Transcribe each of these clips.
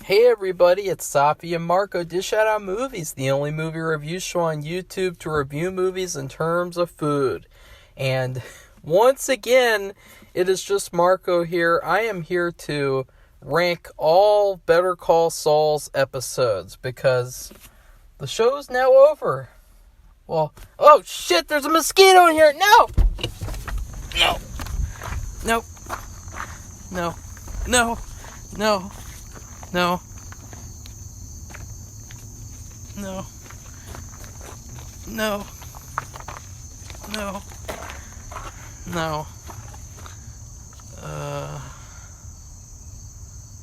Hey everybody, it's Safi and Marco Dish Out on Movies, the only movie review show on YouTube to review movies in terms of food. And once again, it is just Marco here. I am here to rank all Better Call Saul's episodes because the show is now over. Well, oh shit, there's a mosquito in here! No! No! No! No! No! No! No. No. No. No. No.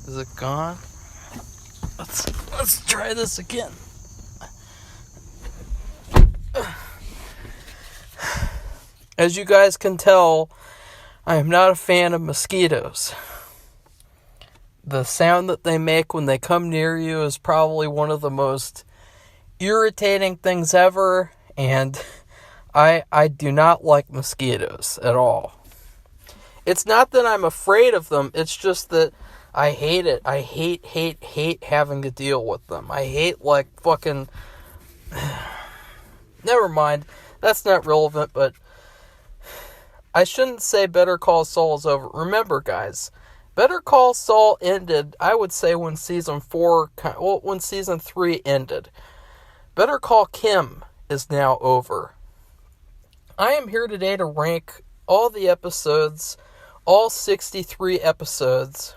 Is it gone? Let's try this again. As you guys can tell, I am not a fan of mosquitoes. The sound that they make when they come near you is probably one of the most irritating things ever, and I do not like mosquitoes at all. It's not that I'm afraid of them, it's just that I hate it. I hate having to deal with them. I hate fucking... Never mind, that's not relevant, but I shouldn't say Better Call Saul is over. Remember, guys, Better Call Saul ended, I would say, when season 3 ended. Better Call Kim is now over. I am here today to rank all the episodes, all 63 episodes.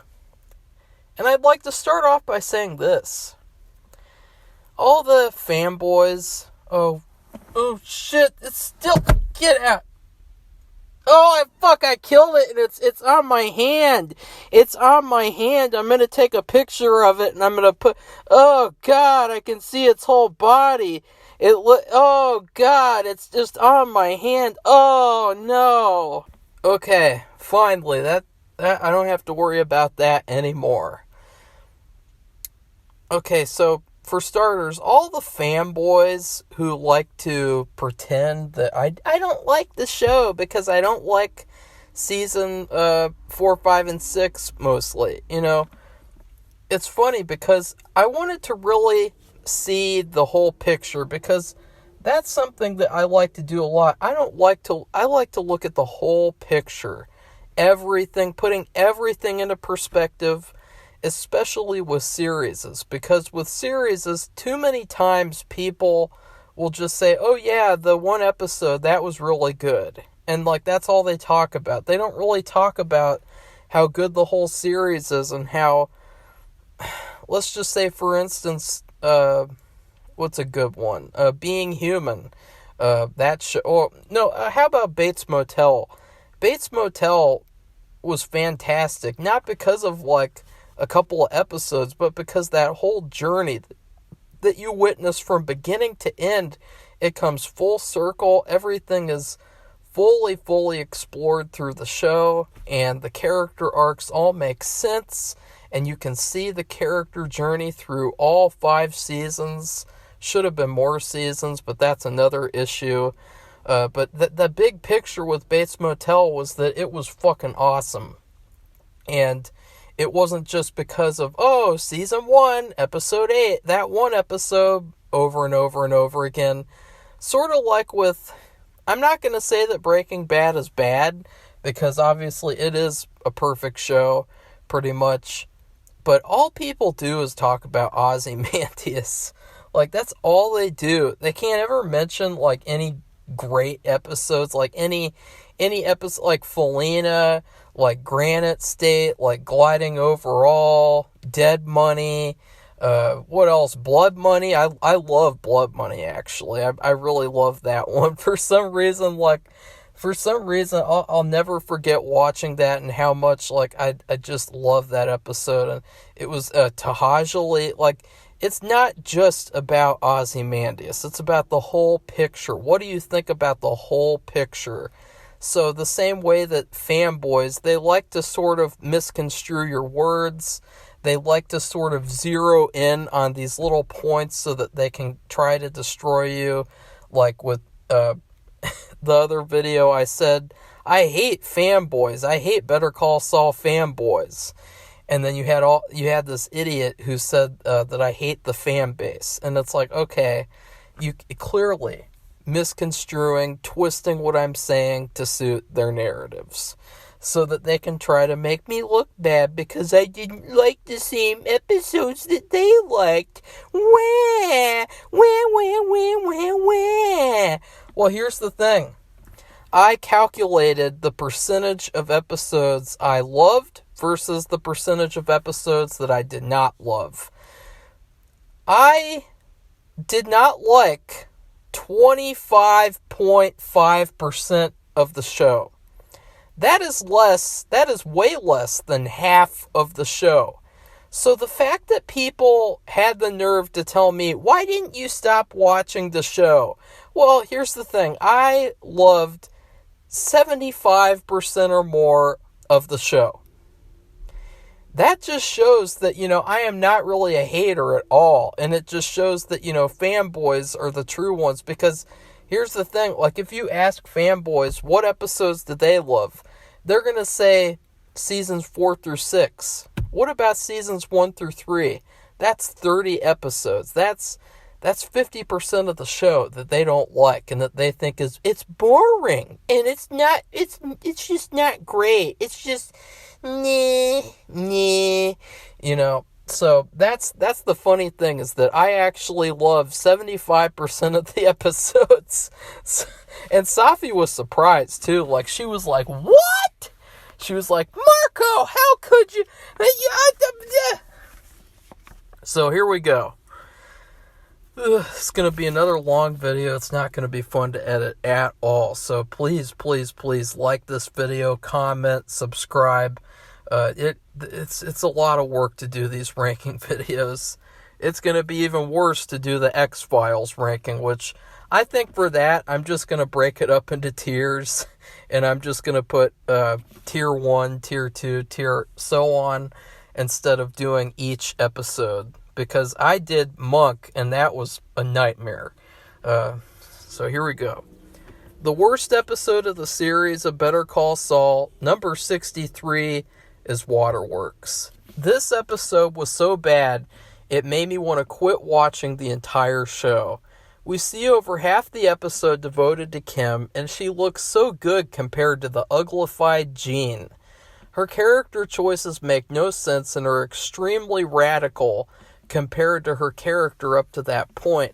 And I'd like to start off by saying this. All the fanboys, oh shit, it's still, get out. Oh, I killed it, and it's on my hand. It's on my hand. I'm gonna take a picture of it, and I'm gonna put, oh god, I can see its whole body. Oh god, it's just on my hand. Oh no. Okay, finally, that I don't have to worry about that anymore. Okay, so for starters, all the fanboys who like to pretend that I don't like the show because I don't like season 4, 5, and 6 mostly, it's funny because I wanted to really see the whole picture because that's something that I like to do a lot. I like to look at the whole picture, everything, putting everything into perspective, especially with series, because with series, too many times people will just say, oh yeah, the one episode, that was really good. And that's all they talk about. They don't really talk about how good the whole series is and how, let's just say, for instance, what's a good one? Being Human. That show. Or, no, how about Bates Motel? Bates Motel was fantastic, not because of a couple of episodes, but because that whole journey that you witness from beginning to end, it comes full circle. Everything is fully explored through the show, and the character arcs all make sense, and you can see the character journey through all 5 seasons. Should have been more seasons, but that's another issue. But the big picture with Bates Motel was that it was fucking awesome. And it wasn't just because of, season 1, episode 8, that one episode over and over and over again. Sort of like with, I'm not going to say that Breaking Bad is bad, because obviously it is a perfect show, pretty much. But all people do is talk about Ozymandias. That's all they do. They can't ever mention, any great episodes, any episode, like Felina, Granite State, Gliding Overall, Dead Money, what else? Blood Money. I love Blood Money, actually. I really love that one. For some reason, I'll never forget watching that and how much, I just love that episode. And it was, Tahajali, it's not just about Ozymandias. It's about the whole picture. What do you think about the whole picture? So the same way that fanboys, they like to sort of misconstrue your words. They like to sort of zero in on these little points so that they can try to destroy you. Like with the other video, I said, I hate fanboys. I hate Better Call Saul fanboys. And then you had this idiot who said that I hate the fan base. And it's like, okay, you clearly misconstruing, twisting what I'm saying to suit their narratives, so that they can try to make me look bad because I didn't like the same episodes that they liked. Wah, wah, wah, wah, wah, wah. Well, here's the thing. I calculated the percentage of episodes I loved versus the percentage of episodes that I did not love. I did not like 25.5% of the show. That is way less than half of the show. So the fact that people had the nerve to tell me, why didn't you stop watching the show? Well, here's the thing. I loved 75% or more of the show. That just shows that, I am not really a hater at all. And it just shows that, fanboys are the true ones. Because here's the thing. Like, if you ask fanboys what episodes did they love, they're going to say seasons 4 through 6. What about seasons 1 through 3? That's 30 episodes. That's 50% of the show that they don't like and that they think it's boring. And it's just not great. It's just nah. So that's the funny thing, is that I actually love 75% of the episodes. And Safi was surprised too. Like, she was like, what? She was like, Marco, how could you? So here we go. It's going to be another long video. It's not going to be fun to edit at all. So please like this video, comment, subscribe. It's a lot of work to do these ranking videos. It's going to be even worse to do the X-Files ranking, which I think for that, I'm just going to break it up into tiers. And I'm just going to put tier 1, tier 2, tier so on, instead of doing each episode. Because I did Monk, and that was a nightmare. So here we go. The worst episode of the series of Better Call Saul, number 63, is Waterworks. This episode was so bad, it made me want to quit watching the entire show. We see over half the episode devoted to Kim, and she looks so good compared to the uglified Jean. Her character choices make no sense and are extremely radical compared to her character up to that point.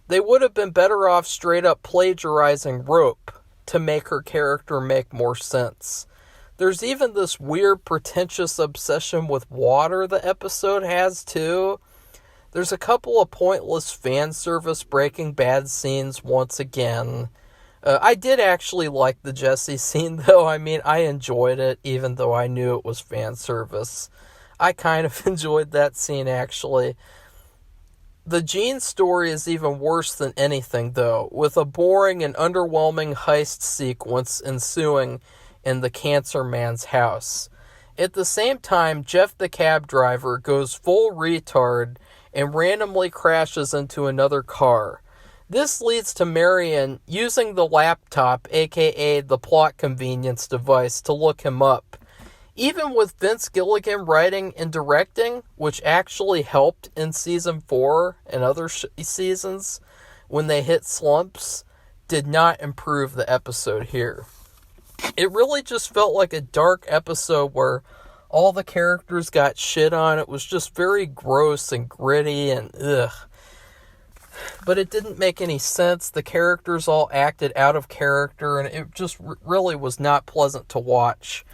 They would have been better off straight up plagiarizing Rope to make her character make more sense. There's even this weird pretentious obsession with water the episode has too. There's a couple of pointless fan service Breaking Bad scenes once again. I did actually like the Jesse scene though. I mean, I enjoyed it even though I knew it was fan service. I kind of enjoyed that scene, actually. The Jean story is even worse than anything, though, with a boring and underwhelming heist sequence ensuing in the Cancer Man's house. At the same time, Jeff the cab driver goes full retard and randomly crashes into another car. This leads to Marion using the laptop, aka the plot convenience device, to look him up. Even with Vince Gilligan writing and directing, which actually helped in season 4 and other seasons when they hit slumps, did not improve the episode here. It really just felt like a dark episode where all the characters got shit on. It was just very gross and gritty and ugh. But it didn't make any sense. The characters all acted out of character, and it just really was not pleasant to watch.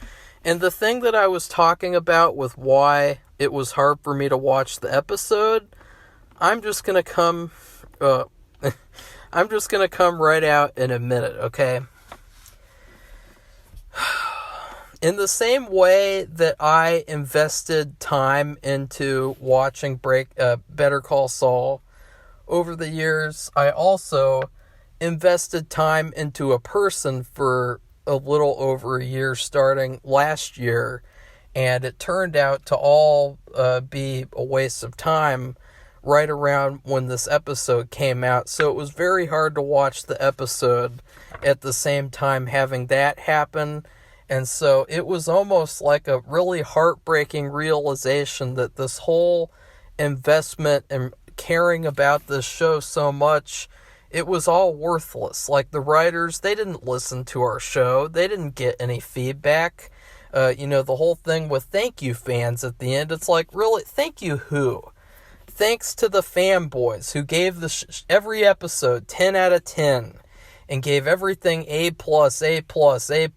And the thing that I was talking about with why it was hard for me to watch the episode, I'm just gonna come right out and admit it, okay? In the same way that I invested time into watching Better Call Saul over the years, I also invested time into a person for a little over a year starting last year, and it turned out to all be a waste of time right around when this episode came out. So it was very hard to watch the episode at the same time having that happen And so it was almost like a really heartbreaking realization that this whole investment and caring about this show so much, it was all worthless. Like the writers, they didn't listen to our show. They didn't get any feedback. The whole thing with thank you fans at the end, it's like, really, thank you who? Thanks to the fanboys who gave every episode 10 out of 10 and gave everything A+, A+, A+,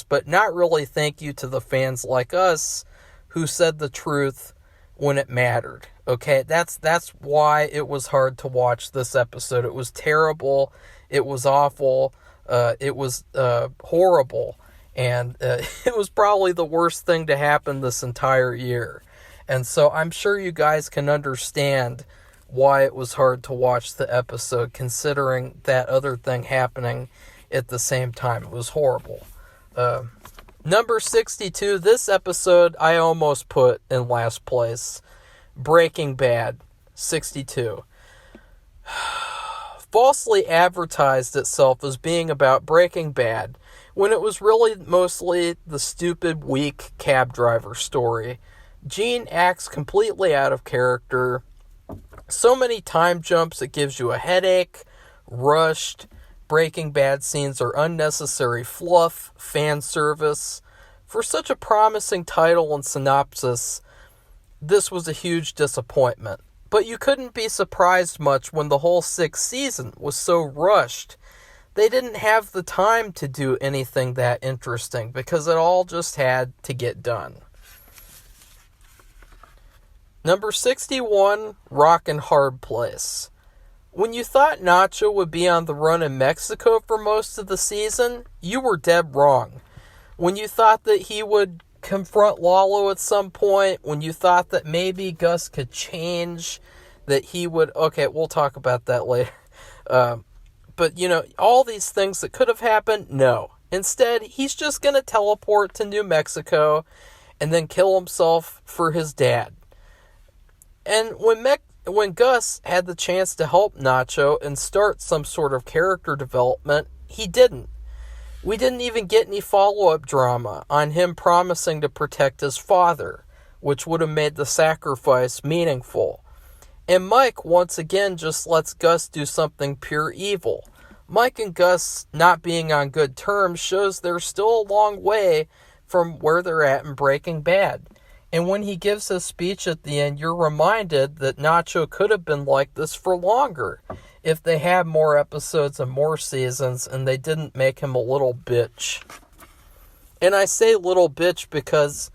but not really thank you to the fans like us who said the truth when it mattered. Okay, that's why it was hard to watch this episode. It was terrible. It was awful. It was horrible. And it was probably the worst thing to happen this entire year. And so I'm sure you guys can understand why it was hard to watch the episode, considering that other thing happening at the same time. It was horrible. Number 62, this episode I almost put in last place. Breaking Bad, 62. Falsely advertised itself as being about Breaking Bad, when it was really mostly the stupid, weak cab driver story. Gene acts completely out of character. So many time jumps it gives you a headache. Rushed. Breaking Bad scenes are unnecessary fluff, fan service. For such a promising title and synopsis, this was a huge disappointment. But you couldn't be surprised much when the whole 6th season was so rushed. They didn't have the time to do anything that interesting because it all just had to get done. Number 61, Rockin' Hard Place. When you thought Nacho would be on the run in Mexico for most of the season, you were dead wrong. When you thought that he would confront Lalo at some point, when you thought that maybe Gus could change, that he would... Okay, we'll talk about that later. But, all these things that could have happened, no. Instead, he's just going to teleport to New Mexico and then kill himself for his dad. And when Gus had the chance to help Nacho and start some sort of character development, he didn't. We didn't even get any follow-up drama on him promising to protect his father, which would have made the sacrifice meaningful. And Mike, once again, just lets Gus do something pure evil. Mike and Gus not being on good terms shows they're still a long way from where they're at in Breaking Bad. And when he gives his speech at the end, you're reminded that Nacho could have been like this for longer if they had more episodes and more seasons and they didn't make him a little bitch. And I say little bitch because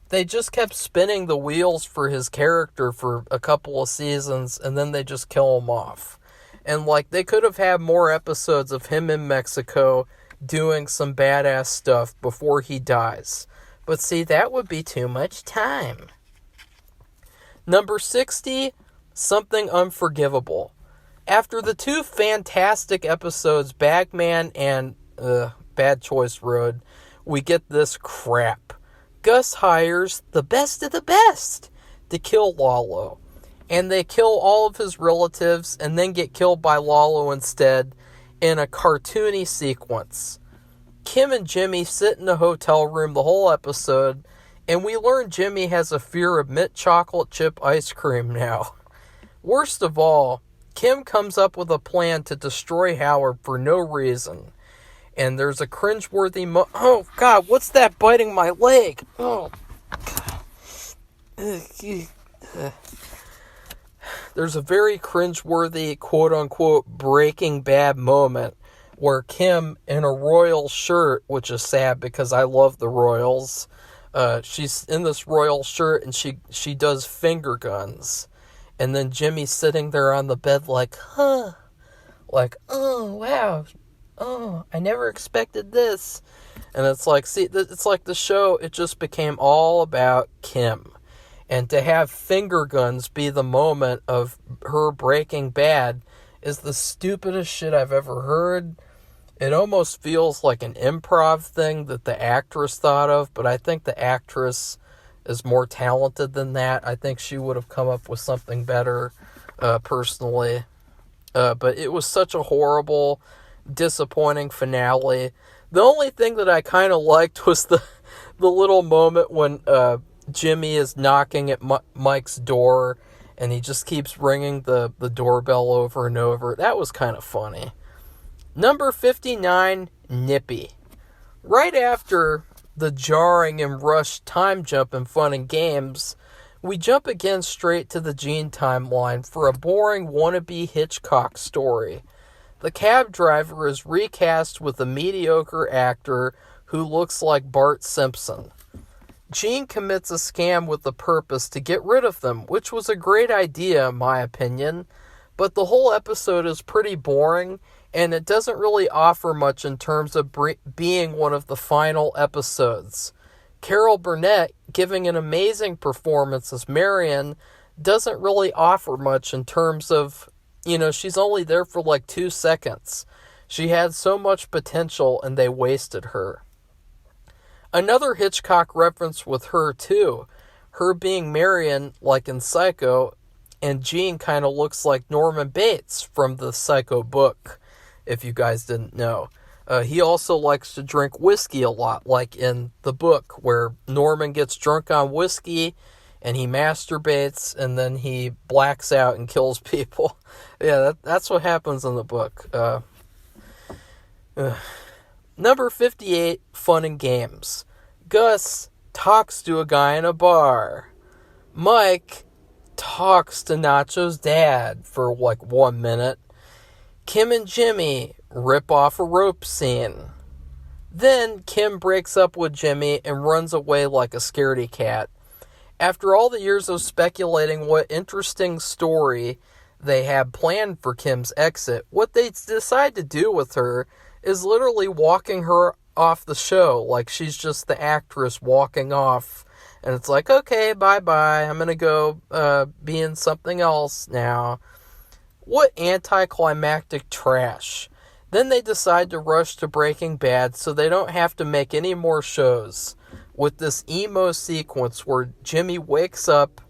they just kept spinning the wheels for his character for a couple of seasons and then they just kill him off. And they could have had more episodes of him in Mexico doing some badass stuff before he dies. But see, that would be too much time. Number 60, Something Unforgivable. After the 2 fantastic episodes, Bagman and Bad Choice Road, we get this crap. Gus hires the best of the best to kill Lalo. And they kill all of his relatives and then get killed by Lalo instead in a cartoony sequence. Kim and Jimmy sit in a hotel room the whole episode, and we learn Jimmy has a fear of mint chocolate chip ice cream now. Worst of all, Kim comes up with a plan to destroy Howard for no reason. And there's a cringeworthy oh, God, what's that biting my leg? Oh, there's a very cringeworthy, quote-unquote, Breaking Bad moment where Kim, in a Royal shirt, which is sad because I love the Royals, she's in this Royal shirt and she does finger guns. And then Jimmy's sitting there on the bed like, oh, wow, oh, I never expected this. And it's like, see, it's like the show, it just became all about Kim. And to have finger guns be the moment of her Breaking Bad is the stupidest shit I've ever heard. It almost feels like an improv thing that the actress thought of, but I think the actress is more talented than that. I think she would have come up with something better, personally. But it was such a horrible, disappointing finale. The only thing that I kind of liked was the little moment when Jimmy is knocking at Mike's door and he just keeps ringing the doorbell over and over. That was kind of funny. Number 59, Nippy. Right after the jarring and rushed time jump in Fun and Games, we jump again straight to the Gene timeline for a boring wannabe Hitchcock story. The cab driver is recast with a mediocre actor who looks like Bart Simpson. Gene commits a scam with the purpose to get rid of them, which was a great idea in my opinion, but the whole episode is pretty boring, and it doesn't really offer much in terms of being one of the final episodes. Carol Burnett, giving an amazing performance as Marion, doesn't really offer much in terms of, she's only there for like 2 seconds. She had so much potential and they wasted her. Another Hitchcock reference with her too. Her being Marion, like in Psycho, and Gene kind of looks like Norman Bates from the Psycho book, if you guys didn't know. He also likes to drink whiskey a lot, like in the book, where Norman gets drunk on whiskey and he masturbates and then he blacks out and kills people. Yeah, that's what happens in the book. Number 58, Fun and Games. Gus talks to a guy in a bar. Mike talks to Nacho's dad for like 1 minute. Kim and Jimmy rip off a rope scene. Then Kim breaks up with Jimmy and runs away like a scaredy cat. After all the years of speculating what interesting story they had planned for Kim's exit, what they decide to do with her is literally walking her off the show, like she's just the actress walking off, and it's like, okay, bye-bye, I'm gonna go be in something else now. What anticlimactic trash. Then they decide to rush to Breaking Bad so they don't have to make any more shows, with this emo sequence where Jimmy wakes up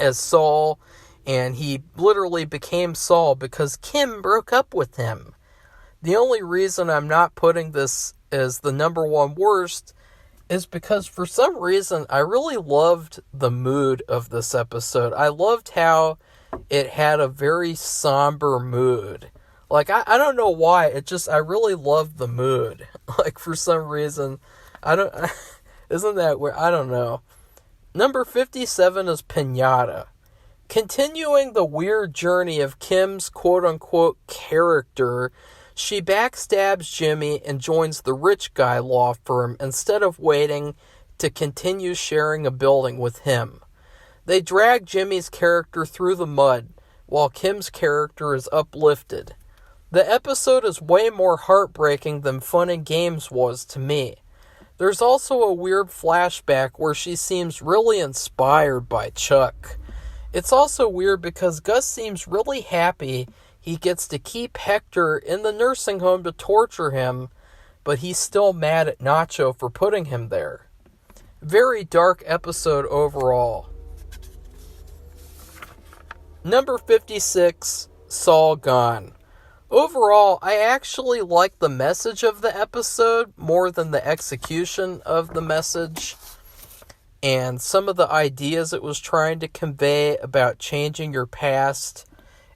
as Saul, and he literally became Saul because Kim broke up with him. The only reason I'm not putting this as the number one worst is because for some reason I really loved the mood of this episode. I loved how it had a very somber mood. Like, I don't know why, I really loved the mood. Like, for some reason, isn't that weird? I don't know. Number 57 is Pinata. Continuing the weird journey of Kim's quote-unquote character, she backstabs Jimmy and joins the rich guy law firm instead of waiting to continue sharing a building with him. They drag Jimmy's character through the mud, while Kim's character is uplifted. The episode is way more heartbreaking than Fun and Games was to me. There's also a weird flashback where she seems really inspired by Chuck. It's also weird because Gus seems really happy he gets to keep Hector in the nursing home to torture him, but he's still mad at Nacho for putting him there. Very dark episode overall. Number 56, Saul Gone. Overall, I actually like the message of the episode more than the execution of the message, and some of the ideas it was trying to convey about changing your past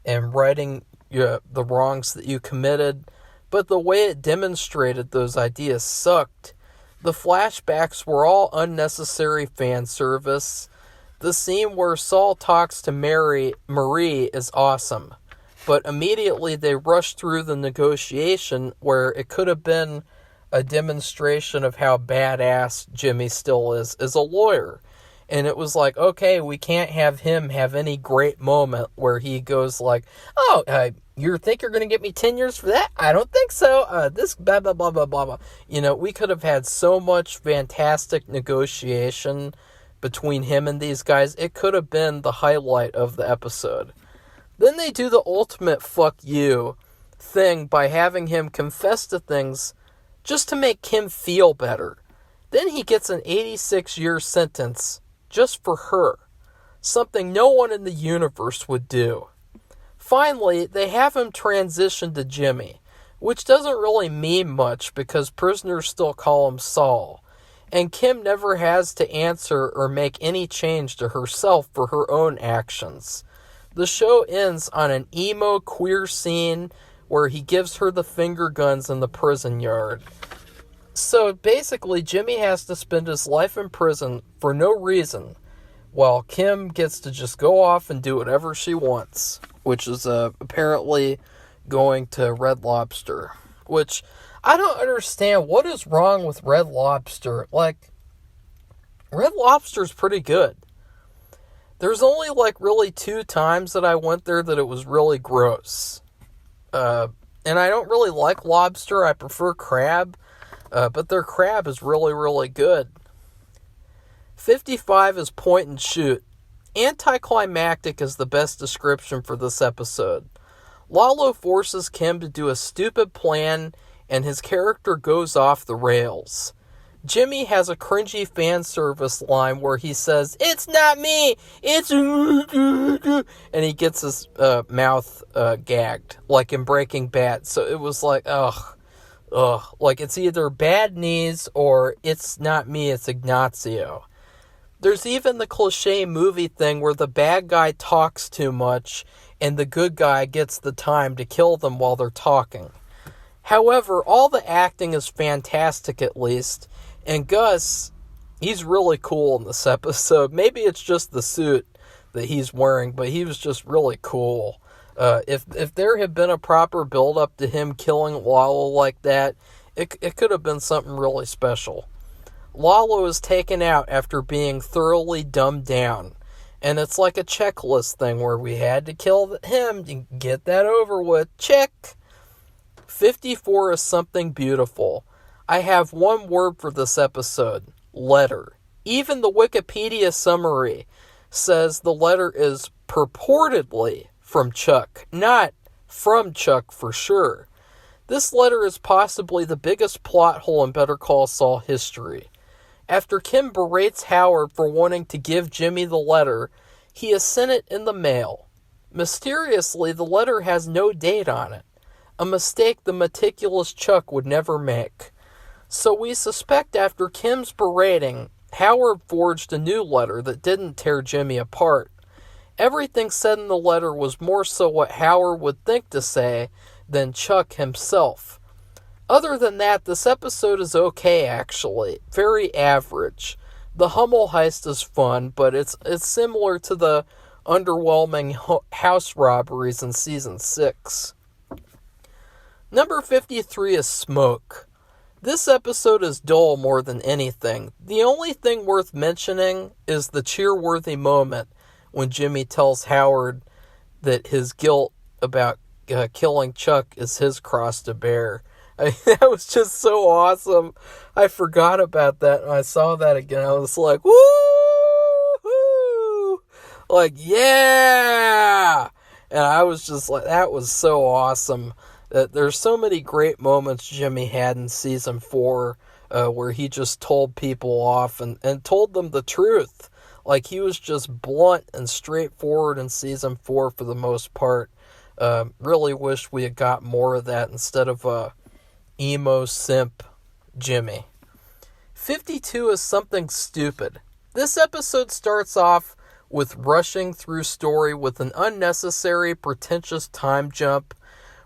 and righting the wrongs that you committed, but the way it demonstrated those ideas sucked. The flashbacks were all unnecessary fan service. The scene where Saul talks to Marie is awesome, but immediately they rush through the negotiation where it could have been a demonstration of how badass Jimmy still is as a lawyer. And it was like, okay, we can't have him have any great moment where he goes like, you think you're going to get me 10 years for that? I don't think so. This blah, blah, blah, blah, blah, blah. We could have had so much fantastic negotiation between him and these guys. It could have been the highlight of the episode. Then they do the ultimate fuck you thing by having him confess to things just to make Kim feel better. Then he gets an 86-year sentence just for her, something no one in the universe would do. Finally, they have him transition to Jimmy, which doesn't really mean much because prisoners still call him Saul. and Kim never has to answer or make any change to herself for her own actions. The show ends on an emo queer scene where he gives her the finger guns in the prison yard. So basically, Jimmy has to spend his life in prison for no reason, while Kim gets to just go off and do whatever she wants, which is apparently going to Red Lobster, which I don't understand. What is wrong with Red Lobster? Like, Red Lobster's pretty good. There's only, really 2 times that I went there that it was really gross. And I don't really like lobster. I prefer crab. But their crab is really, really good. 55 is point and shoot. Anticlimactic is the best description for this episode. Lalo forces Kim to do a stupid plan, and his character goes off the rails. Jimmy has a cringy fan service line where he says, "It's not me, it's..." and he gets his mouth gagged, like in Breaking Bad. So it was like, ugh. Like it's either bad knees or it's not me, it's Ignacio. There's even the cliche movie thing where the bad guy talks too much and the good guy gets the time to kill them while they're talking. However, all the acting is fantastic at least, and Gus, he's really cool in this episode. Maybe it's just the suit that he's wearing, but he was just really cool. If there had been a proper build-up to him killing Lalo like that, it could have been something really special. Lalo is taken out after being thoroughly dumbed down, and it's like a checklist thing where we had to kill him to get that over with. Check! 54 is something beautiful. I have one word for this episode: letter. Even the Wikipedia summary says the letter is purportedly from Chuck, not from Chuck for sure. This letter is possibly the biggest plot hole in Better Call Saul history. After Kim berates Howard for wanting to give Jimmy the letter, he has sent it in the mail. Mysteriously, the letter has no date on it, a mistake the meticulous Chuck would never make. So we suspect after Kim's berating, Howard forged a new letter that didn't tear Jimmy apart. Everything said in the letter was more so what Howard would think to say than Chuck himself. Other than that, this episode is okay, actually. Very average. The Hummel heist is fun, but it's similar to the underwhelming house robberies in Season 6. Number 53 is Smoke. This episode is dull more than anything. The only thing worth mentioning is the cheer-worthy moment when Jimmy tells Howard that his guilt about killing Chuck is his cross to bear. That was just so awesome. I forgot about that, and I saw that again. I was like, woo! Like, yeah! And I was just like, that was so awesome. There's so many great moments Jimmy had in Season 4 where he just told people off and told them the truth. Like, he was just blunt and straightforward in Season 4 for the most part. Really wish we had got more of that instead of emo simp Jimmy. 52 is something stupid. This episode starts off with rushing through story with an unnecessary, pretentious time jump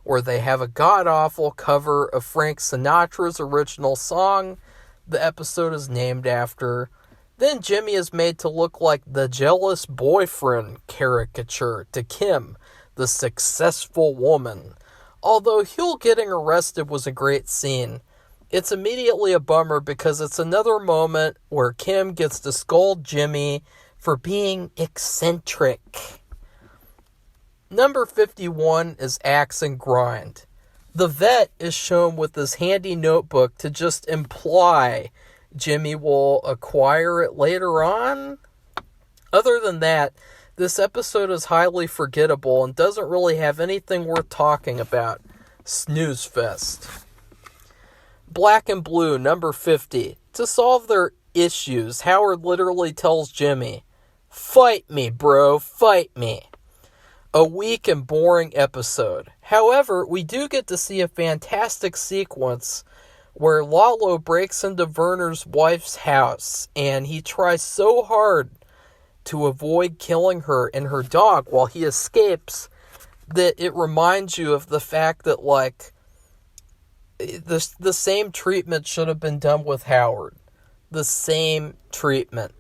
where they have a god-awful cover of Frank Sinatra's original song the episode is named after. Then Jimmy is made to look like the jealous boyfriend caricature to Kim, the successful woman. Although Huell getting arrested was a great scene, it's immediately a bummer because it's another moment where Kim gets to scold Jimmy for being eccentric. Number 51 is Axe and Grind. The vet is shown with this handy notebook to just imply Jimmy will acquire it later on. Other than that, this episode is highly forgettable and doesn't really have anything worth talking about. Snooze fest. Black and Blue, number 50. To solve their issues, Howard literally tells Jimmy, "Fight me, bro, fight me." A weak and boring episode. However, we do get to see a fantastic sequence where Lalo breaks into Werner's wife's house, and he tries so hard to avoid killing her and her dog while he escapes that it reminds you of the fact that, like, the same treatment should have been done with Howard. The same treatment.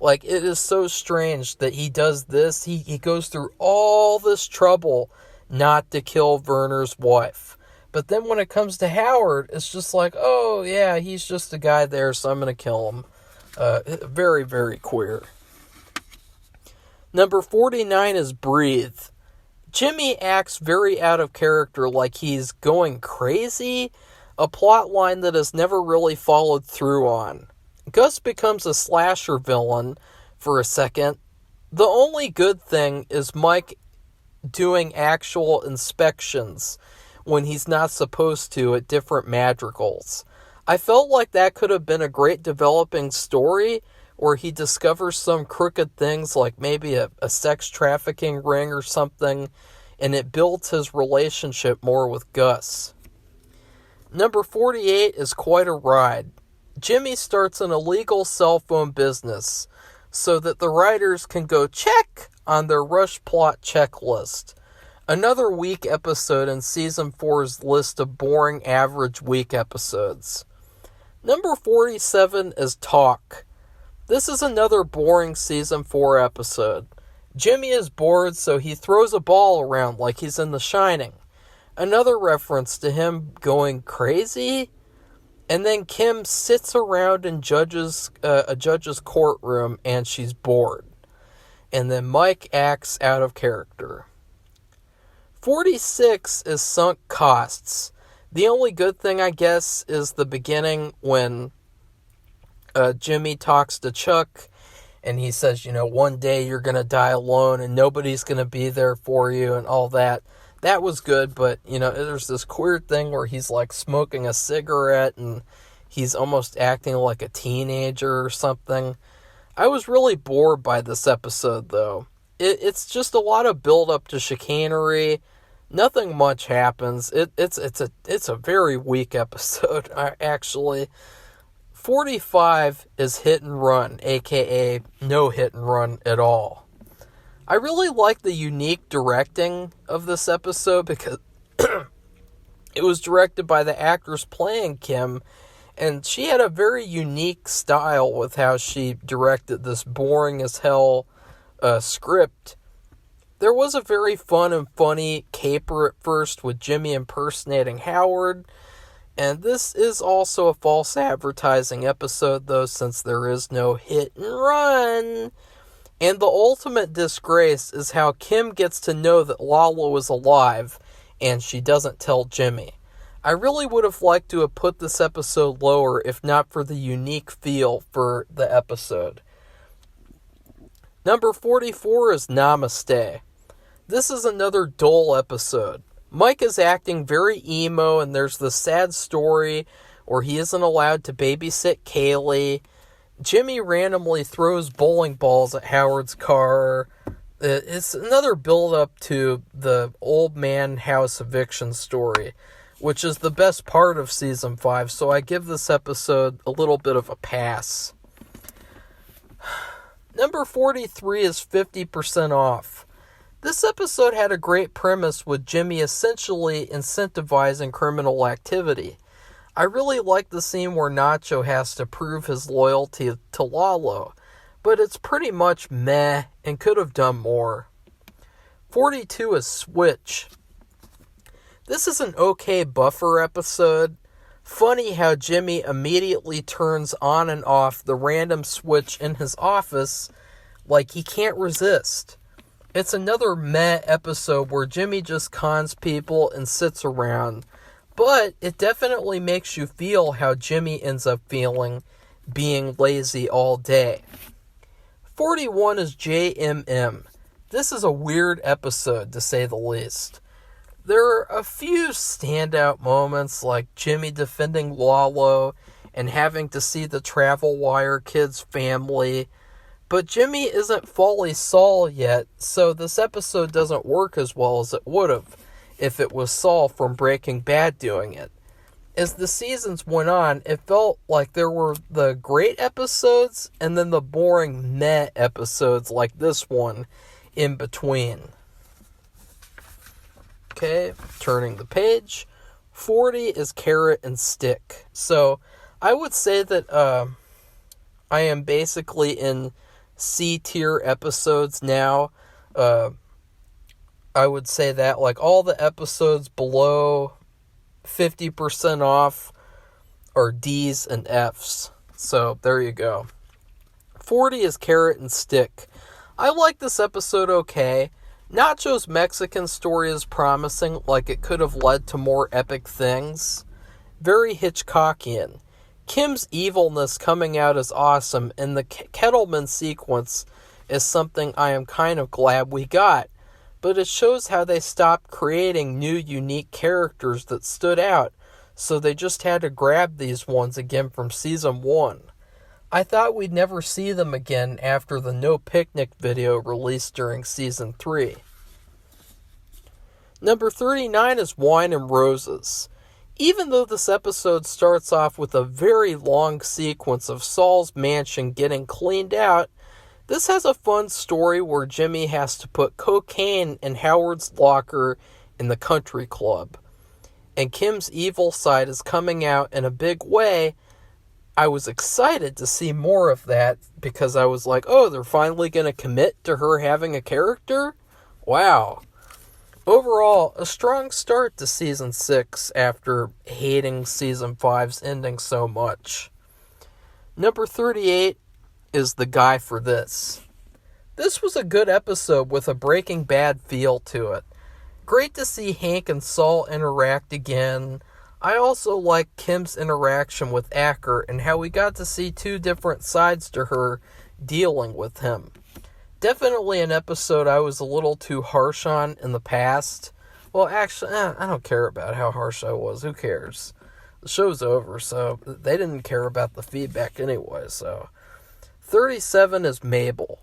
Like, it is so strange that he does this. He goes through all this trouble not to kill Werner's wife. But then when it comes to Howard, it's just like, oh, yeah, he's just a guy there, so I'm going to kill him. Very, very queer. Number 49 is Breathe. Jimmy acts very out of character, like he's going crazy, a plot line that is never really followed through on. Gus becomes a slasher villain for a second. The only good thing is Mike doing actual inspections when he's not supposed to at different madrigals. I felt like that could have been a great developing story where he discovers some crooked things, like maybe a sex trafficking ring or something, and it builds his relationship more with Gus. Number 48 is Quite a Ride. Jimmy starts an illegal cell phone business so that the writers can go check on their rush plot checklist. Another weak episode in Season 4's list of boring average week episodes. Number 47 is Talk. This is another boring Season 4 episode. Jimmy is bored, so he throws a ball around like he's in The Shining. Another reference to him going crazy. And then Kim sits around in a judge's courtroom and she's bored. And then Mike acts out of character. 46 is Sunk Costs. The only good thing, I guess, is the beginning when Jimmy talks to Chuck and he says, one day you're going to die alone and nobody's going to be there for you and all that. That was good, but, there's this queer thing where he's, like, smoking a cigarette and he's almost acting like a teenager or something. I was really bored by this episode, though. It's just a lot of build-up to chicanery. Nothing much happens. It's a very weak episode, actually. 45 is Hit and Run, a.k.a. no hit and run at all. I really like the unique directing of this episode because it was directed by the actress playing Kim, and she had a very unique style with how she directed this boring as hell script. There was a very fun and funny caper at first with Jimmy impersonating Howard, and this is also a false advertising episode, though, since there is no hit and run. And the ultimate disgrace is how Kim gets to know that Lalo is alive, and she doesn't tell Jimmy. I really would have liked to have put this episode lower if not for the unique feel for the episode. Number 44 is Namaste. This is another dull episode. Mike is acting very emo, and there's this sad story where he isn't allowed to babysit Kaylee. Jimmy randomly throws bowling balls at Howard's car. It's another build-up to the old man house eviction story, which is the best part of Season 5, so I give this episode a little bit of a pass. Number 43 is 50% Off. This episode had a great premise with Jimmy essentially incentivizing criminal activity. I really like the scene where Nacho has to prove his loyalty to Lalo, but it's pretty much meh and could have done more. 42 is Switch. This is an okay buffer episode. Funny how Jimmy immediately turns on and off the random switch in his office like he can't resist. It's another meh episode where Jimmy just cons people and sits around. But it definitely makes you feel how Jimmy ends up feeling being lazy all day. 41 is JMM. This is a weird episode, to say the least. There are a few standout moments, like Jimmy defending Lalo and having to see the Travel Wire kid's family. But Jimmy isn't fully Saul yet, so this episode doesn't work as well as it would have if it was Saul from Breaking Bad doing it. as the seasons went on, it felt like there were the great episodes and then the boring meh episodes like this one in between. Okay, turning the page. 40 is carrot and stick. So I would say that I am basically in C tier episodes now. I would say that like all the episodes below 50% off are D's and F's. So there you go. 40 is carrot and stick. I like this episode okay. Nacho's Mexican story is promising, like it could have led to more epic things. Very Hitchcockian. Kim's evilness coming out is awesome, and the Kettleman sequence is something I am kind of glad we got. But it shows how they stopped creating new, unique characters that stood out, so they just had to grab these ones again from Season 1. I thought we'd never see them again after the No Picnic video released during Season 3. Number 39 is Wine and Roses. Even though this episode starts off with a very long sequence of Saul's mansion getting cleaned out, this has a fun story where Jimmy has to put cocaine in Howard's locker in the country club. And Kim's evil side is coming out in a big way. I was excited to see more of that because I was like, oh, they're finally going to commit to her having a character? Wow. Overall, a strong start to Season 6 after hating Season 5's ending so much. Number 38 is The Guy for This. This was a good episode with a Breaking Bad feel to it. Great to see Hank and Saul interact again. I also like Kim's interaction with Acker and how we got to see two different sides to her dealing with him. Definitely an episode I was a little too harsh on in the past. Well, actually, I don't care about how harsh I was. Who cares? The show's over, so they didn't care about the feedback anyway, so. 37 is Mabel.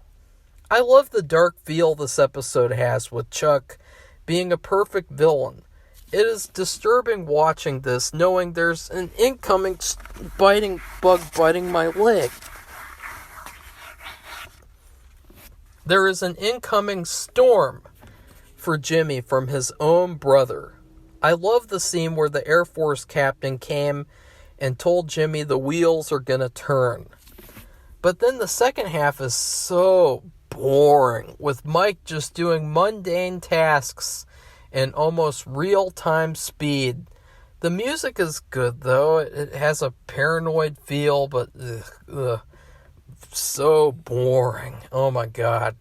I love the dark feel this episode has with Chuck being a perfect villain. It is disturbing watching this, knowing there's an incoming bug biting my leg. There is an incoming storm for Jimmy from his own brother. I love the scene where the Air Force captain came and told Jimmy the wheels are gonna turn. But then the second half is so boring, with Mike just doing mundane tasks in almost real-time speed. The music is good, though. It has a paranoid feel, but so boring. Oh my god.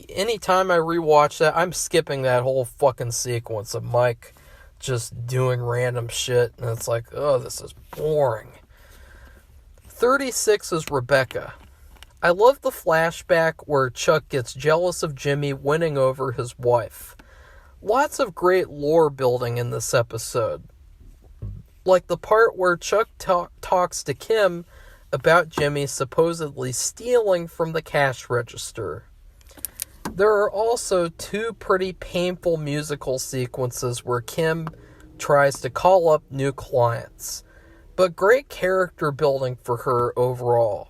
Anytime I rewatch that, I'm skipping that whole fucking sequence of Mike just doing random shit, and it's like, oh, this is boring. 36 is Rebecca. I love the flashback where Chuck gets jealous of Jimmy winning over his wife. Lots of great lore building in this episode. Like the part where Chuck talks to Kim about Jimmy supposedly stealing from the cash register. There are also two pretty painful musical sequences where Kim tries to call up new clients. But great character building for her overall.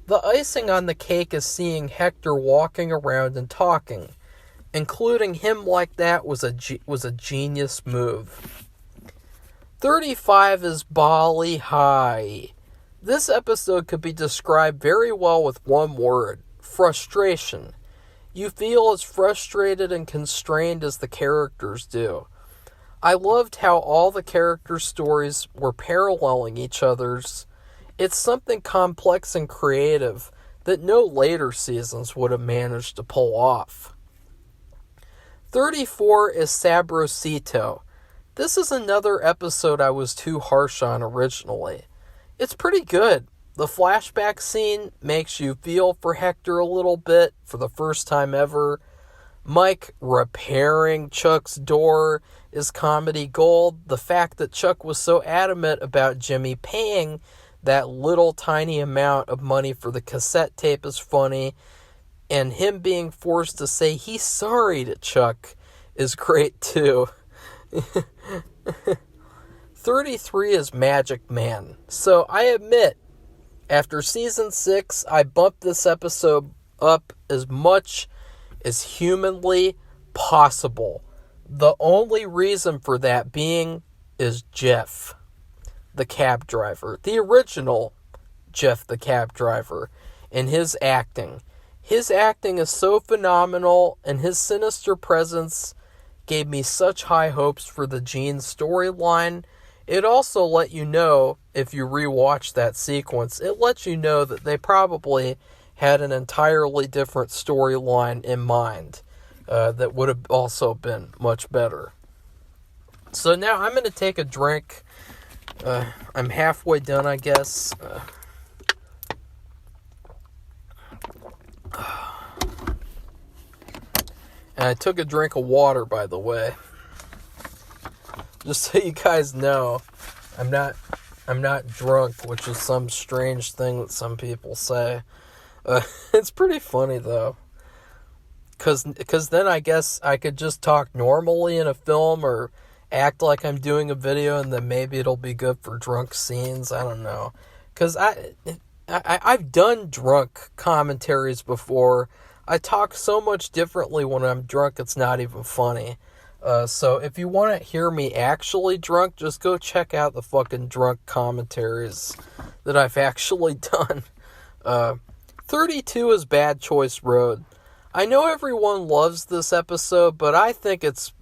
The icing on the cake is seeing Hector walking around and talking. Including him like that was a genius move. 35 is Bali High. This episode could be described very well with one word: frustration. You feel as frustrated and constrained as the characters do. I loved how all the character stories were paralleling each other's. It's something complex and creative that no later seasons would have managed to pull off. 34 is Sabrosito. This is another episode I was too harsh on originally. It's pretty good. The flashback scene makes you feel for Hector a little bit for the first time ever. Mike repairing Chuck's door is comedy gold. The fact that Chuck was so adamant about Jimmy paying that little tiny amount of money for the cassette tape is funny. And him being forced to say he's sorry to Chuck is great too. 33 is Magic Man. So I admit, after season 6, I bumped this episode up as much as humanly possible. The only reason for that being is Jeff, the cab driver. The original Jeff, the cab driver, and his acting. His acting is so phenomenal, and his sinister presence gave me such high hopes for the Gene storyline. It also let you know, if you rewatch that sequence, it lets you know that they probably had an entirely different storyline in mind that would have also been much better. So now I'm going to take a drink. I'm halfway done, I guess. And I took a drink of water, by the way. Just so you guys know, I'm not drunk, which is some strange thing that some people say. It's pretty funny, though. Because then I guess I could just talk normally in a film or act like I'm doing a video, and then maybe it'll be good for drunk scenes. I don't know. Because I've done drunk commentaries before. I talk so much differently when I'm drunk, it's not even funny. So if you want to hear me actually drunk, just go check out the fucking drunk commentaries that I've actually done. 32 is Bad Choice Road. I know everyone loves this episode, but I think it's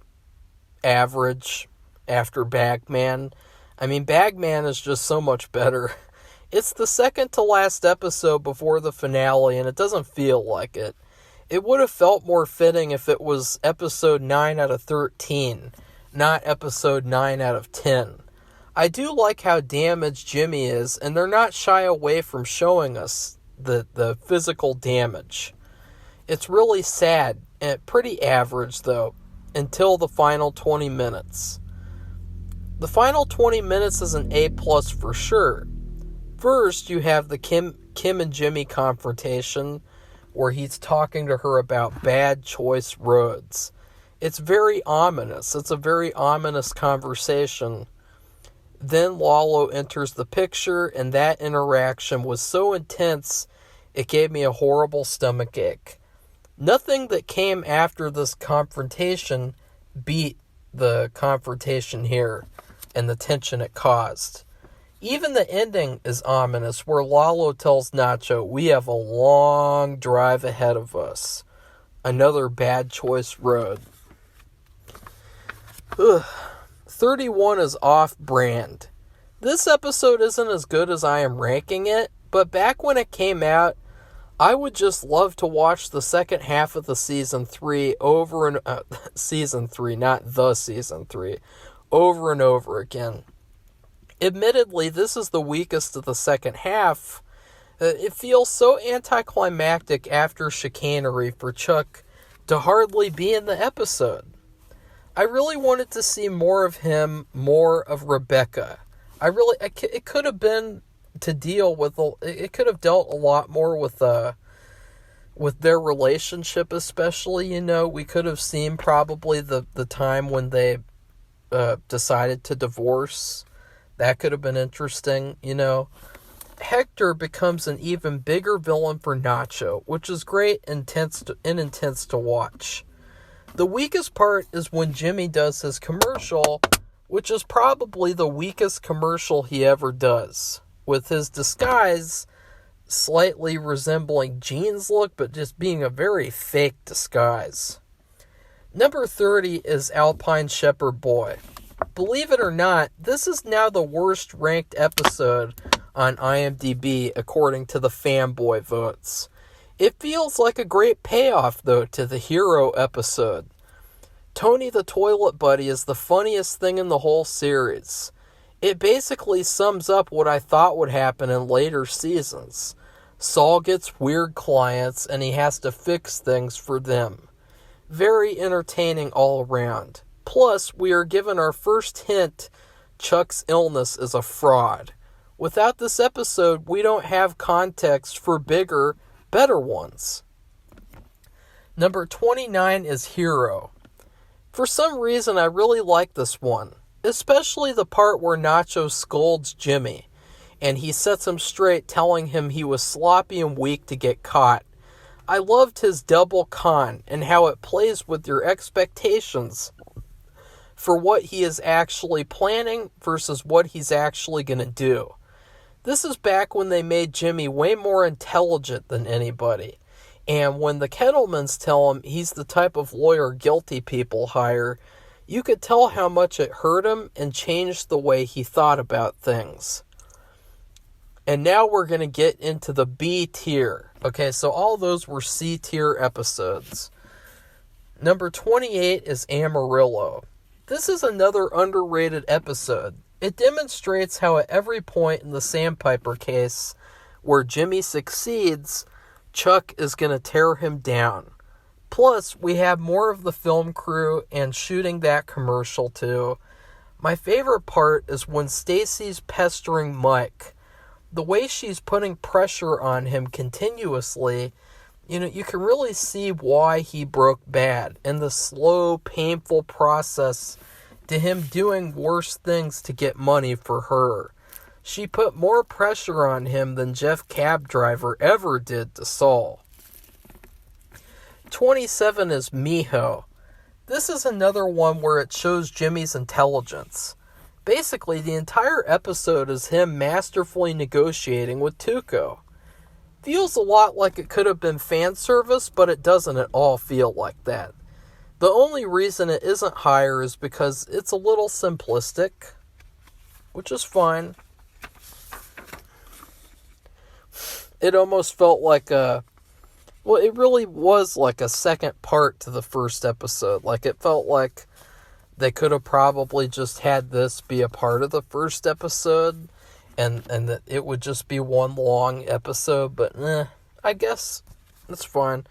average after Bagman. I mean, Bagman is just so much better. It's the second to last episode before the finale, and it doesn't feel like it. It would have felt more fitting if it was episode 9 out of 13, not episode 9 out of 10. I do like how damaged Jimmy is, and they're not shy away from showing us the physical damage. It's really sad, and pretty average, though, until the final 20 minutes. The final 20 minutes is an A+ for sure. First, you have the Kim and Jimmy confrontation, where he's talking to her about bad choice roads. It's very ominous. It's a very ominous conversation. Then Lalo enters the picture, and that interaction was so intense, it gave me a horrible stomachache. Nothing that came after this confrontation beat the confrontation here and the tension it caused. Even the ending is ominous, where Lalo tells Nacho, "We have a long drive ahead of us." Another Bad Choice Road. 31 is off-brand. This episode isn't as good as I am ranking it, but back when it came out, I would just love to watch the second half of the season 3 over and season 3, not the season 3, over and over again. Admittedly, this is the weakest of the second half. It feels so anticlimactic after chicanery for Chuck to hardly be in the episode. I really wanted to see more of him, more of Rebecca. It could have been to deal with, it could have dealt a lot more with their relationship, especially, we could have seen probably the time when they decided to divorce. That could have been interesting, Hector becomes an even bigger villain for Nacho, which is great and intense to watch. The weakest part is when Jimmy does his commercial, which is probably the weakest commercial he ever does, with his disguise slightly resembling Gene's look, but just being a very fake disguise. Number 30 is Alpine Shepherd Boy. Believe it or not, this is now the worst ranked episode on IMDb according to the fanboy votes. It feels like a great payoff, though, to the hero episode. Tony the Toilet Buddy is the funniest thing in the whole series. It basically sums up what I thought would happen in later seasons. Saul gets weird clients, and he has to fix things for them. Very entertaining all around. Plus, we are given our first hint Chuck's illness is a fraud. Without this episode, we don't have context for bigger, better ones. Number 29 is Hero. For some reason, I really like this one. Especially the part where Nacho scolds Jimmy, and he sets him straight, telling him he was sloppy and weak to get caught. I loved his double con and how it plays with your expectations for what he is actually planning versus what he's actually going to do. This is back when they made Jimmy way more intelligent than anybody. And when the Kettlemans tell him he's the type of lawyer guilty people hire, you could tell how much it hurt him and changed the way he thought about things. And now we're going to get into the B tier. Okay, so all those were C tier episodes. Number 28 is Amarillo. This is another underrated episode. It demonstrates how at every point in the Sandpiper case where Jimmy succeeds, Chuck is going to tear him down. Plus, we have more of the film crew and shooting that commercial too. My favorite part is when Stacy's pestering Mike. The way she's putting pressure on him continuously, you can really see why he broke bad, and the slow, painful process to him doing worse things to get money for her. She put more pressure on him than Jeff Cab Driver ever did to Saul. 27 is Mijo. This is another one where it shows Jimmy's intelligence. Basically, the entire episode is him masterfully negotiating with Tuco. Feels a lot like it could have been fan service, but it doesn't at all feel like that. The only reason it isn't higher is because it's a little simplistic, which is fine. It almost felt like it really was like a second part to the first episode. Like, it felt like they could have probably just had this be a part of the first episode, and that it would just be one long episode, but I guess that's fine.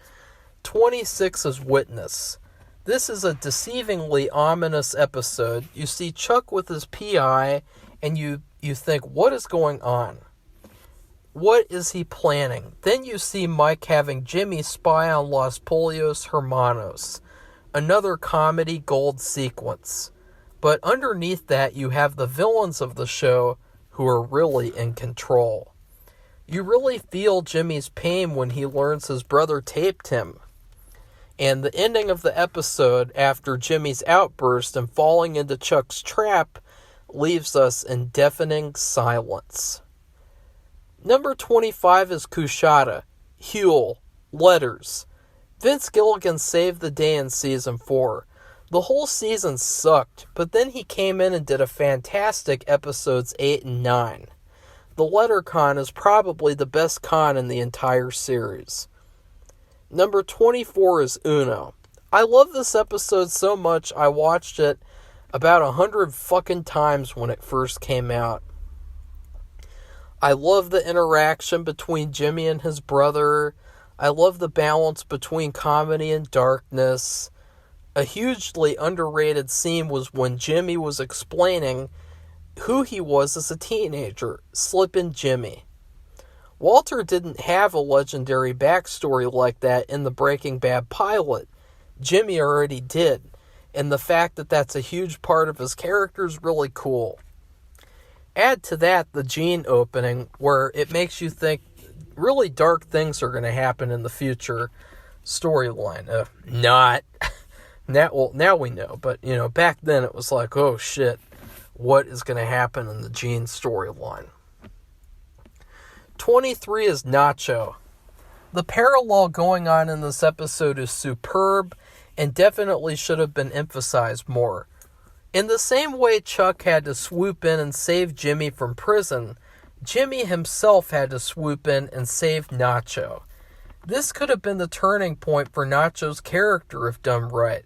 26 is Witness. This is a deceivingly ominous episode. You see Chuck with his PI, and you think, what is going on? What is he planning? Then you see Mike having Jimmy spy on Los Polios Hermanos. Another comedy gold sequence. But underneath that, you have the villains of the show who are really in control. You really feel Jimmy's pain when he learns his brother taped him. And the ending of the episode, after Jimmy's outburst and falling into Chuck's trap, leaves us in deafening silence. Number 25 is Kushada. Huel. Letters. Vince Gilligan saved the day in Season 4. The whole season sucked, but then he came in and did a fantastic episodes 8 and 9. The letter con is probably the best con in the entire series. Number 24 is Uno. I love this episode so much I watched it about 100 fucking times when it first came out. I love the interaction between Jimmy and his brother. I love the balance between comedy and darkness. A hugely underrated scene was when Jimmy was explaining who he was as a teenager, Slippin' Jimmy. Walter didn't have a legendary backstory like that in the Breaking Bad pilot. Jimmy already did, and the fact that that's a huge part of his character is really cool. Add to that the Gene opening, where it makes you think really dark things are going to happen in the future storyline. Not. Now we know, but back then it was like, oh shit, what is going to happen in the Gene storyline? 23 is Nacho. The parallel going on in this episode is superb and definitely should have been emphasized more. In the same way Chuck had to swoop in and save Jimmy from prison, Jimmy himself had to swoop in and save Nacho. This could have been the turning point for Nacho's character if done right.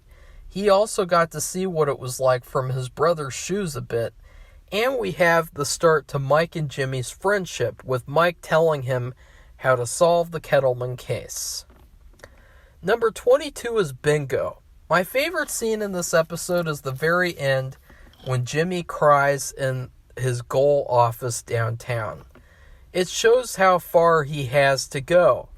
He also got to see what it was like from his brother's shoes a bit, and we have the start to Mike and Jimmy's friendship, with Mike telling him how to solve the Kettleman case. Number 22 is Bingo. My favorite scene in this episode is the very end when Jimmy cries in his goal office downtown. It shows how far he has to go.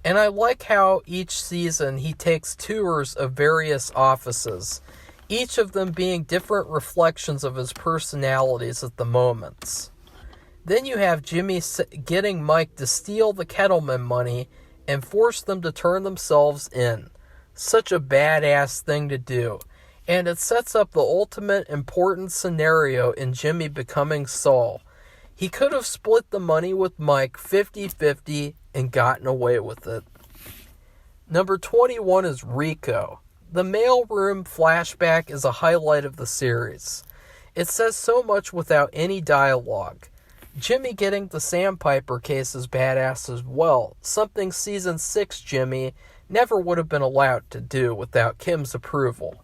And I like how each season he takes tours of various offices. each of them being different reflections of his personalities at the moments. Then you have Jimmy getting Mike to steal the Kettleman money and force them to turn themselves in. Such a badass thing to do. And it sets up the ultimate important scenario in Jimmy becoming Saul. He could have split the money with Mike 50-50 and gotten away with it. Number 21 is Rico. The mailroom flashback is a highlight of the series. It says so much without any dialogue. Jimmy getting the Sandpiper case is badass as well, something Season 6 Jimmy never would have been allowed to do without Kim's approval.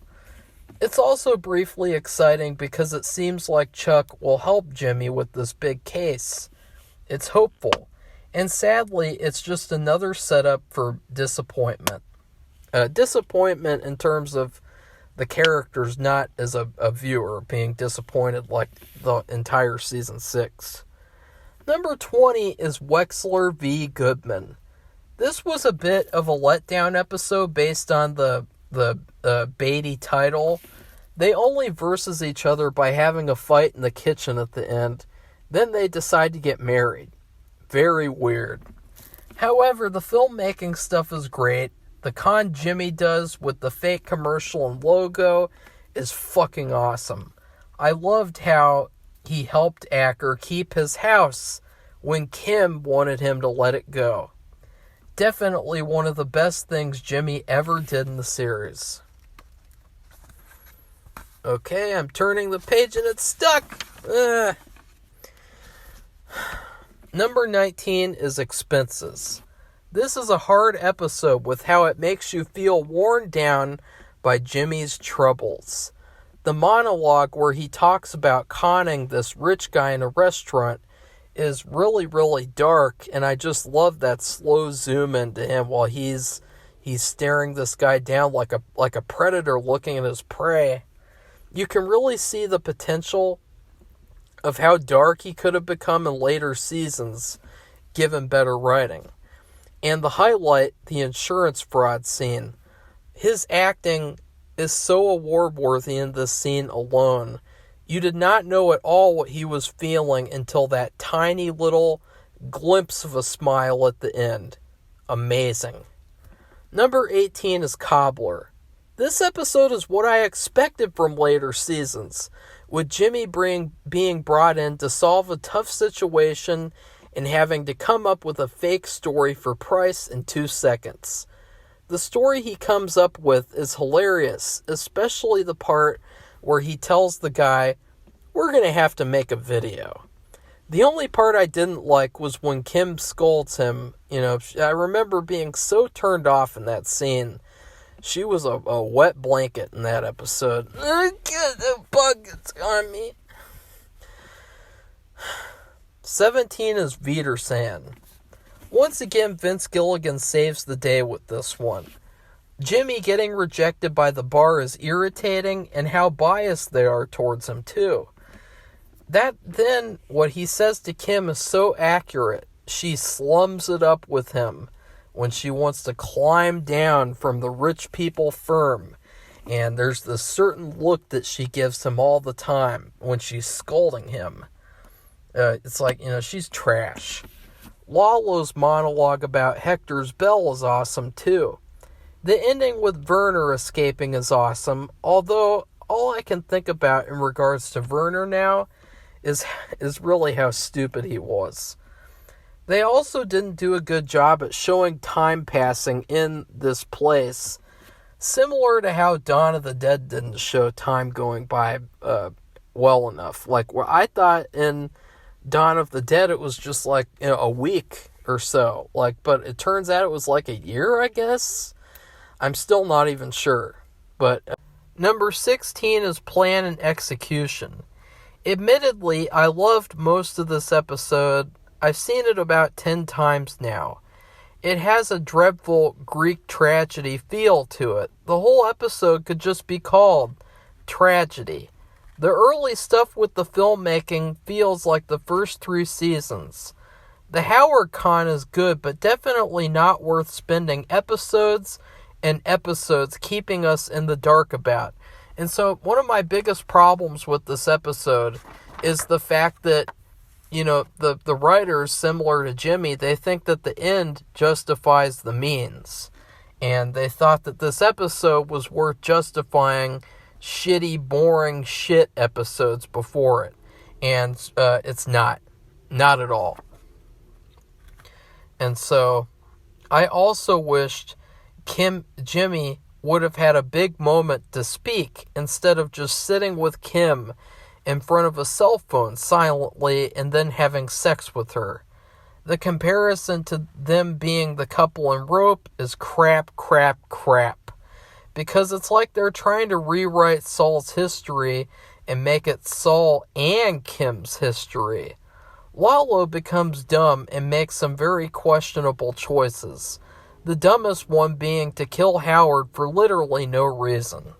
It's also briefly exciting because it seems like Chuck will help Jimmy with this big case. It's hopeful. And sadly, it's just another setup for disappointment. Disappointment in terms of the characters, not as a viewer being disappointed like the entire Season 6. Number 20 is Wexler v. Goodman. This was a bit of a letdown episode based on the Beatty title. They only versus each other by having a fight in the kitchen at the end. Then they decide to get married. Very weird. However, the filmmaking stuff is great. The con Jimmy does with the fake commercial and logo is fucking awesome. I loved how he helped Acker keep his house when Kim wanted him to let it go. Definitely one of the best things Jimmy ever did in the series. Okay, I'm turning the page and it's stuck. Number 19 is Expenses. This is a hard episode with how it makes you feel worn down by Jimmy's troubles. The monologue where he talks about conning this rich guy in a restaurant is really, really dark, and I just love that slow zoom into him while he's staring this guy down like a predator looking at his prey. You can really see the potential of how dark he could have become in later seasons, given better writing. And the highlight, the insurance fraud scene. His acting is so award-worthy in this scene alone. You did not know at all what he was feeling until that tiny little glimpse of a smile at the end. Amazing. Number 18 is Cobbler. This episode is what I expected from later seasons, with Jimmy being brought in to solve a tough situation and having to come up with a fake story for Price in 2 seconds. The story he comes up with is hilarious, especially the part where he tells the guy, "We're going to have to make a video." The only part I didn't like was when Kim scolds him. I remember being so turned off in that scene. She was a wet blanket in that episode. The bug is on me. 17 is Wiedersehen. Once again, Vince Gilligan saves the day with this one. Jimmy getting rejected by the bar is irritating, and how biased they are towards him, too. Then, what he says to Kim is so accurate. She slums it up with him when she wants to climb down from the rich people firm. And there's this certain look that she gives him all the time when she's scolding him. It's like, she's trash. Lalo's monologue about Hector's bell is awesome, too. The ending with Werner escaping is awesome, although all I can think about in regards to Werner now is really how stupid he was. They also didn't do a good job at showing time passing in this place, similar to how Dawn of the Dead didn't show time going by well enough. Like, where I thought in Dawn of the Dead it was just like a week or so, but it turns out it was like a year, I guess. I'm still not even sure. But number 16 is Plan and Execution. Admittedly, I loved most of this episode. I've seen it about 10 times now. It has a dreadful Greek tragedy feel to it. The whole episode could just be called Tragedy. The early stuff with the filmmaking feels like the first 3 seasons. The Howard con is good, but definitely not worth spending episodes and episodes keeping us in the dark about. And so one of my biggest problems with this episode is the fact that, the writers, similar to Jimmy, they think that the end justifies the means. And they thought that this episode was worth justifying shitty, boring shit episodes before it. And it's not. Not at all. And so I also wished Jimmy would have had a big moment to speak instead of just sitting with Kim in front of a cell phone silently and then having sex with her. The comparison to them being the couple in Rope is crap. Because it's like they're trying to rewrite Saul's history and make it Saul and Kim's history. Lalo becomes dumb and makes some very questionable choices. The dumbest one being to kill Howard for literally no reason.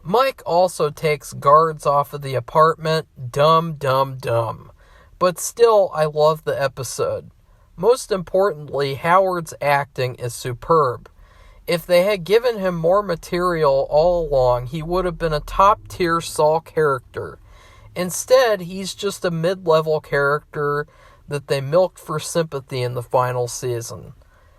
Mike also takes guards off of the apartment. Dumb. But still, I love the episode. Most importantly, Howard's acting is superb. If they had given him more material all along, he would have been a top-tier Saul character. Instead, he's just a mid-level character that they milked for sympathy in the final season.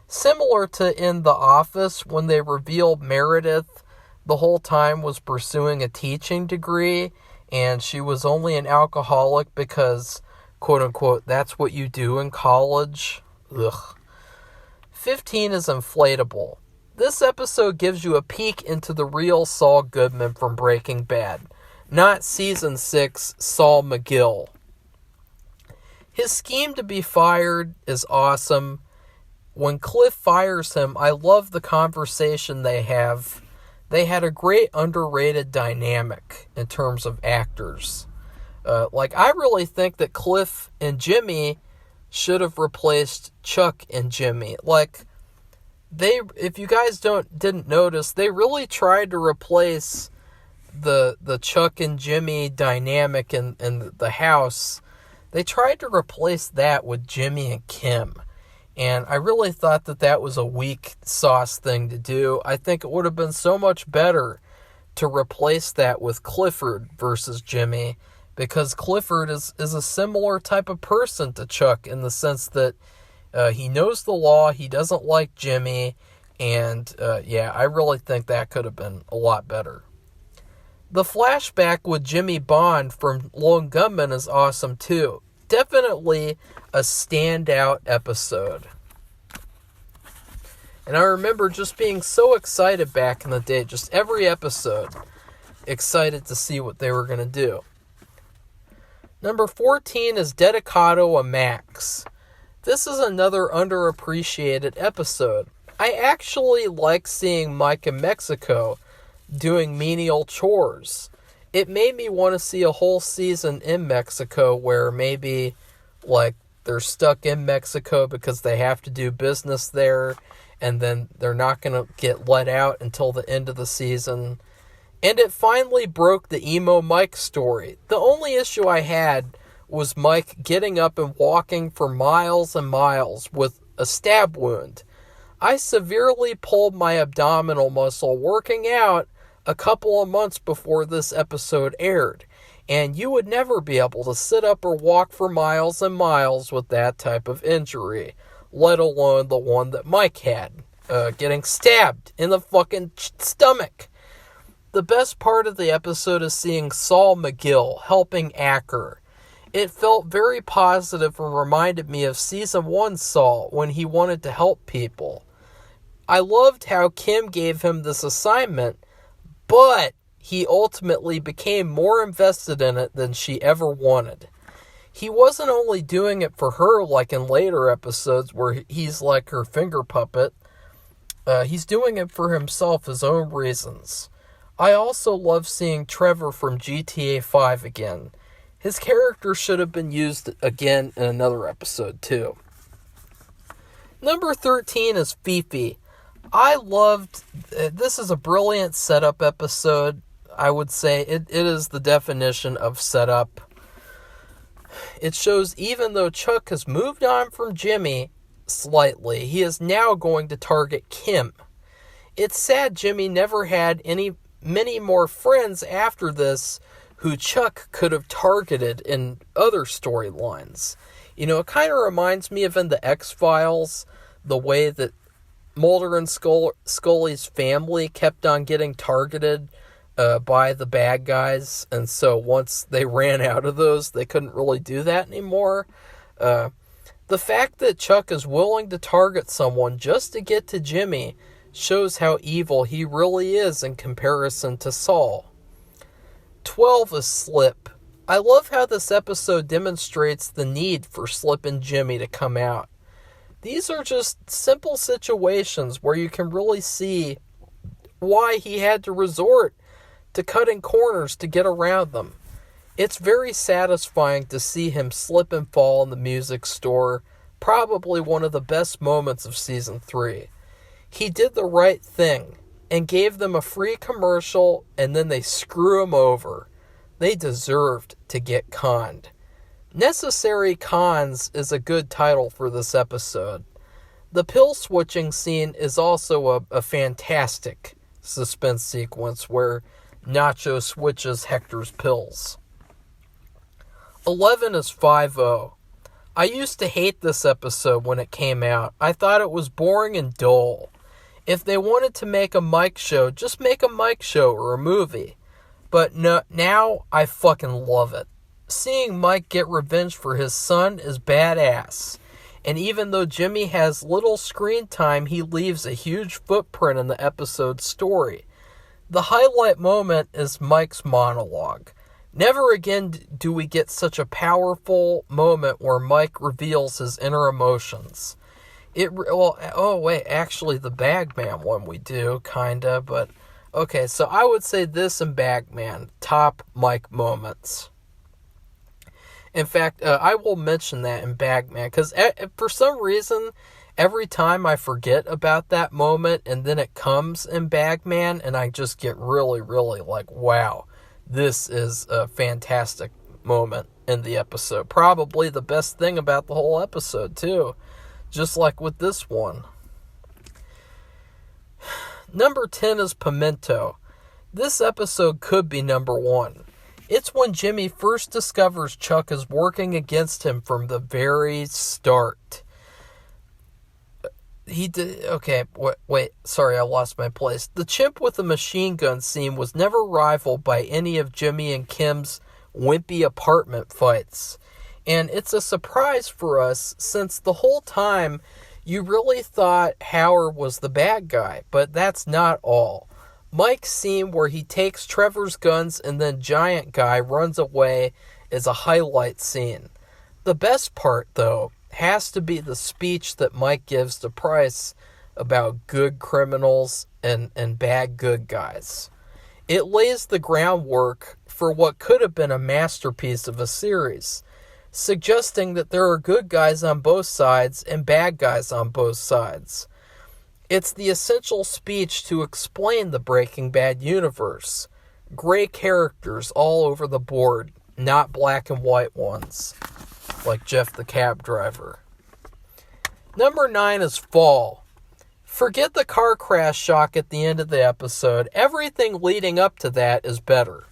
Similar to in The Office, when they revealed Meredith the whole time was pursuing a teaching degree, and she was only an alcoholic because, quote-unquote, that's what you do in college. Ugh. 15 is inflatable. This episode gives you a peek into the real Saul Goodman from Breaking Bad, not Season 6 Saul McGill. His scheme to be fired is awesome. When Cliff fires him, I love the conversation they have. They had a great underrated dynamic in terms of actors. I really think that Cliff and Jimmy should have replaced Chuck and Jimmy. If you guys didn't notice, they really tried to replace the Chuck and Jimmy dynamic in the house. They tried to replace that with Jimmy and Kim. And I really thought that was a weak sauce thing to do. I think it would have been so much better to replace that with Clifford versus Jimmy, because Clifford is a similar type of person to Chuck in the sense that he knows the law, he doesn't like Jimmy, and I really think that could have been a lot better. The flashback with Jimmy Bond from Lone Gunman is awesome too. Definitely a standout episode. And I remember just being so excited back in the day, just every episode, excited to see what they were going to do. Number 14 is Dedicato a Max. This is another underappreciated episode. I actually like seeing Mike in Mexico doing menial chores. It made me want to see a whole season in Mexico where maybe, they're stuck in Mexico because they have to do business there, and then they're not going to get let out until the end of the season. And it finally broke the emo Mike story. The only issue I had was Mike getting up and walking for miles and miles with a stab wound. I severely pulled my abdominal muscle working out a couple of months before this episode aired, and you would never be able to sit up or walk for miles and miles with that type of injury, let alone the one that Mike had, getting stabbed in the fucking stomach. The best part of the episode is seeing Saul McGill helping Acker. It felt very positive and reminded me of Season 1 Saul when he wanted to help people. I loved how Kim gave him this assignment, but he ultimately became more invested in it than she ever wanted. He wasn't only doing it for her like in later episodes where he's like her finger puppet. He's doing it for himself, his own reasons. I also love seeing Trevor from GTA 5 again. His character should have been used again in another episode too. Number 13 is Fifi. I loved, this is a brilliant setup episode. I would say it is the definition of setup. It shows even though Chuck has moved on from Jimmy slightly, he is now going to target Kim. It's sad Jimmy never had any many more friends after this who Chuck could have targeted in other storylines. It kind of reminds me of in the X-Files, the way that Mulder and Scully's family kept on getting targeted by the bad guys, and so once they ran out of those, they couldn't really do that anymore. The fact that Chuck is willing to target someone just to get to Jimmy shows how evil he really is in comparison to Saul. 12 is Slip. I love how this episode demonstrates the need for Slip and Jimmy to come out. These are just simple situations where you can really see why he had to resort to cutting corners to get around them. It's very satisfying to see him slip and fall in the music store, probably one of the best moments of Season 3. He did the right thing and gave them a free commercial, and then they screw him over. They deserved to get conned. Necessary Cons is a good title for this episode. The pill switching scene is also a fantastic suspense sequence where Nacho switches Hector's pills. 11 is 5-0. I used to hate this episode when it came out. I thought it was boring and dull. If they wanted to make a Mike show, just make a Mike show or a movie. But no, now I fucking love it. Seeing Mike get revenge for his son is badass. And even though Jimmy has little screen time, he leaves a huge footprint in the episode's story. The highlight moment is Mike's monologue. Never again do we get such a powerful moment where Mike reveals his inner emotions. Actually the Bagman one we do, kinda, but okay, so I would say this and Bagman, top Mike moments. In fact, I will mention that in Bagman, because for some reason, every time I forget about that moment, and then it comes in Bagman, and I just get really, really like, wow, this is a fantastic moment in the episode. Probably the best thing about the whole episode, too. Just like with this one. Number 10 is Pimento. This episode could be number 1. It's when Jimmy first discovers Chuck is working against him from the very start. Sorry, I lost my place. The chimp with the machine gun scene was never rivaled by any of Jimmy and Kim's wimpy apartment fights. And it's a surprise for us, since the whole time you really thought Howard was the bad guy, but that's not all. Mike's scene where he takes Trevor's guns and then Giant Guy runs away is a highlight scene. The best part, though, has to be the speech that Mike gives to Price about good criminals and bad good guys. It lays the groundwork for what could have been a masterpiece of a series, suggesting that there are good guys on both sides and bad guys on both sides. It's the essential speech to explain the Breaking Bad universe. Gray characters all over the board, not black and white ones, like Jeff the cab driver. Number 9 is Fall. Forget the car crash shock at the end of the episode. Everything leading up to that is better.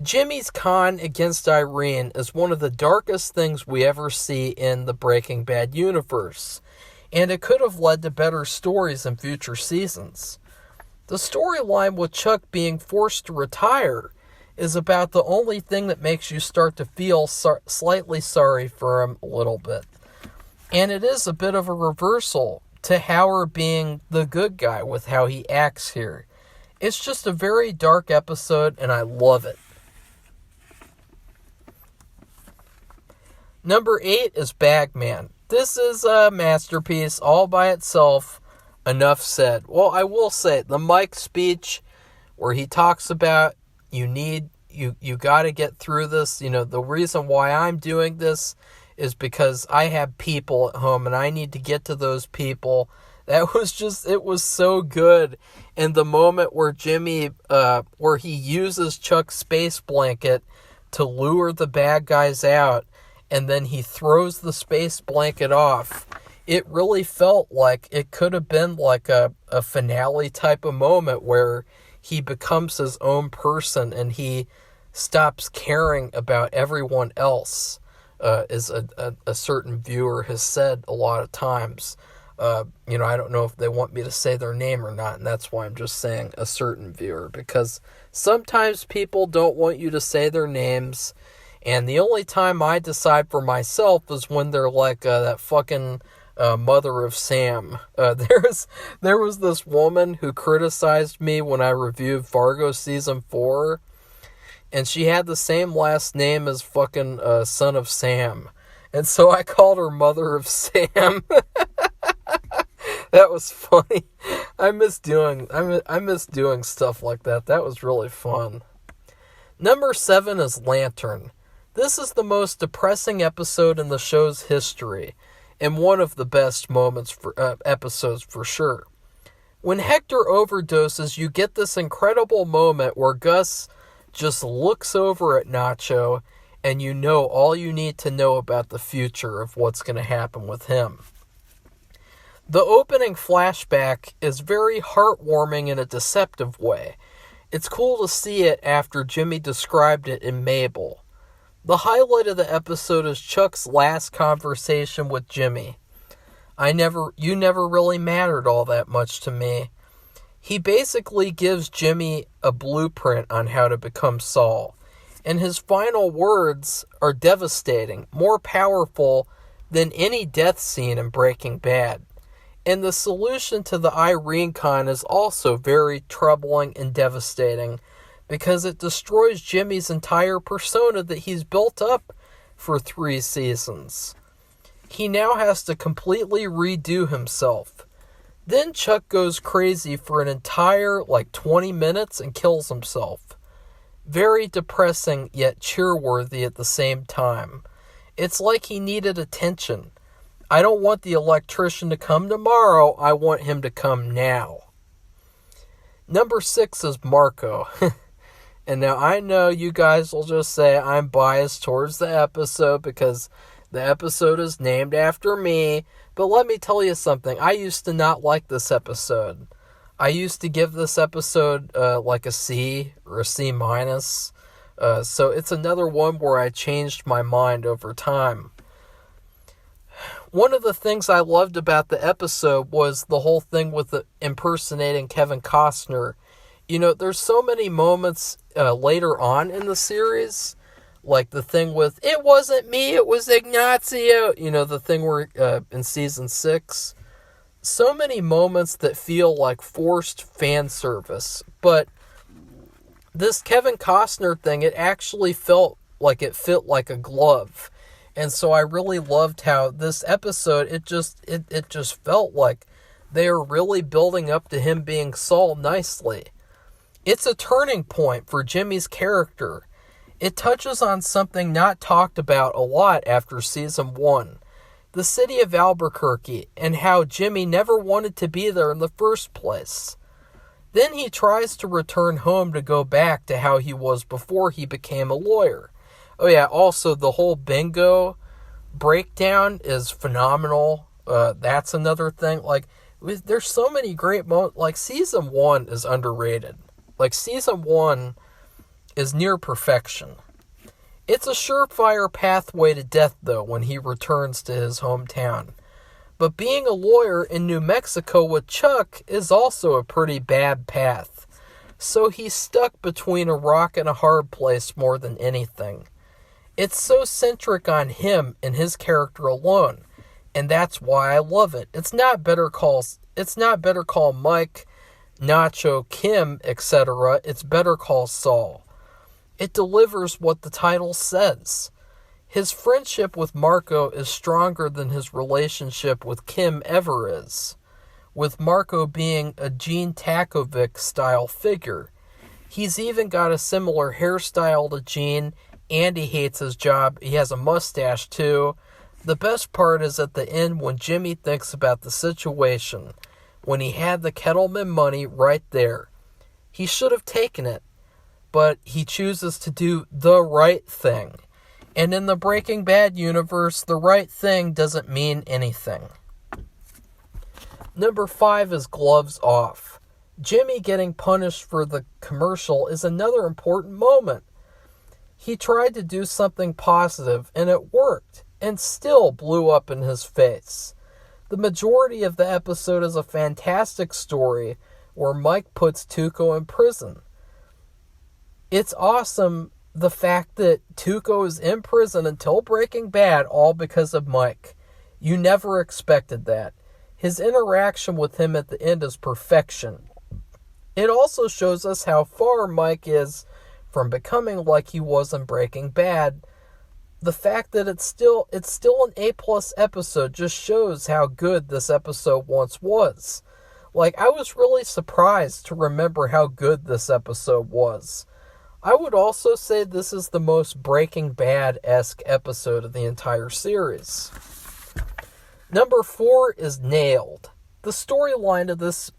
Jimmy's con against Irene is one of the darkest things we ever see in the Breaking Bad universe, and it could have led to better stories in future seasons. The storyline with Chuck being forced to retire is about the only thing that makes you start to feel slightly sorry for him a little bit. And it is a bit of a reversal to Howard being the good guy with how he acts here. It's just a very dark episode, and I love it. Number 8 is Bagman. This is a masterpiece all by itself. Enough said. Well, I will say, the Mike speech where he talks about you got to get through this. You know, the reason why I'm doing this is because I have people at home and I need to get to those people. That was just, it was so good. And the moment where Jimmy, where he uses Chuck's space blanket to lure the bad guys out, and then he throws the space blanket off, it really felt like it could have been like a finale type of moment where he becomes his own person and he stops caring about everyone else, as a certain viewer has said a lot of times. I don't know if they want me to say their name or not, and that's why I'm just saying a certain viewer, because sometimes people don't want you to say their names, and the only time I decide for myself is when they're like that fucking mother of Sam. There was this woman who criticized me when I reviewed Fargo Season 4, and she had the same last name as fucking Son of Sam, and so I called her Mother of Sam. That was funny. I miss doing stuff like that. That was really fun. Number 7 is Lantern. This is the most depressing episode in the show's history, and one of the best moments for episodes for sure. When Hector overdoses, you get this incredible moment where Gus just looks over at Nacho, and you know all you need to know about the future of what's going to happen with him. The opening flashback is very heartwarming in a deceptive way. It's cool to see it after Jimmy described it in Mabel. The highlight of the episode is Chuck's last conversation with Jimmy. You never really mattered all that much to me. He basically gives Jimmy a blueprint on how to become Saul, and his final words are devastating, more powerful than any death scene in Breaking Bad. And the solution to the Irene con is also very troubling and devastating, because it destroys Jimmy's entire persona that he's built up for 3 seasons. He now has to completely redo himself. Then Chuck goes crazy for an entire 20 minutes and kills himself. Very depressing yet cheerworthy at the same time. It's like he needed attention. I don't want the electrician to come tomorrow, I want him to come now. Number 6 is Marco. And now I know you guys will just say I'm biased towards the episode because the episode is named after me, but let me tell you something. I used to not like this episode. I used to give this episode a C or a C minus. So it's another one where I changed my mind over time. One of the things I loved about the episode was the whole thing with the impersonating Kevin Costner. There's so many moments later on in the series, like the thing with, it wasn't me, it was Ignacio, the thing where in season 6, so many moments that feel like forced fan service, but this Kevin Costner thing, it actually felt like it fit like a glove. And so I really loved how this episode, it just felt like they are really building up to him being Saul nicely. It's a turning point for Jimmy's character. It touches on something not talked about a lot after season 1, the city of Albuquerque, and how Jimmy never wanted to be there in the first place. Then he tries to return home to go back to how he was before he became a lawyer. Oh yeah, also the whole bingo breakdown is phenomenal. That's another thing. There's so many great moments. Season 1 is underrated. Season 1 is near perfection. It's a surefire pathway to death, though, when he returns to his hometown. But being a lawyer in New Mexico with Chuck is also a pretty bad path. So he's stuck between a rock and a hard place more than anything. It's so centric on him and his character alone, and that's why I love it. It's not Better Call Mike, Nacho, Kim, etc. It's Better Call Saul. It delivers what the title says. His friendship with Marco is stronger than his relationship with Kim ever is, with Marco being a Gene Takovic-style figure. He's even got a similar hairstyle to Gene, and he hates his job. He has a mustache, too. The best part is at the end when Jimmy thinks about the situation, when he had the Kettleman money right there. He should have taken it, but he chooses to do the right thing. And in the Breaking Bad universe, the right thing doesn't mean anything. Number 5 is Gloves Off. Jimmy getting punished for the commercial is another important moment. He tried to do something positive, and it worked, and still blew up in his face. The majority of the episode is a fantastic story where Mike puts Tuco in prison. It's awesome the fact that Tuco is in prison until Breaking Bad, all because of Mike. You never expected that. His interaction with him at the end is perfection. It also shows us how far Mike is from becoming like he was in Breaking Bad. The fact that it's still an A+ episode just shows how good this episode once was. Like, I was really surprised to remember how good this episode was. I would also say this is the most Breaking Bad-esque episode of the entire series. Number 4 is Nailed. The storyline of this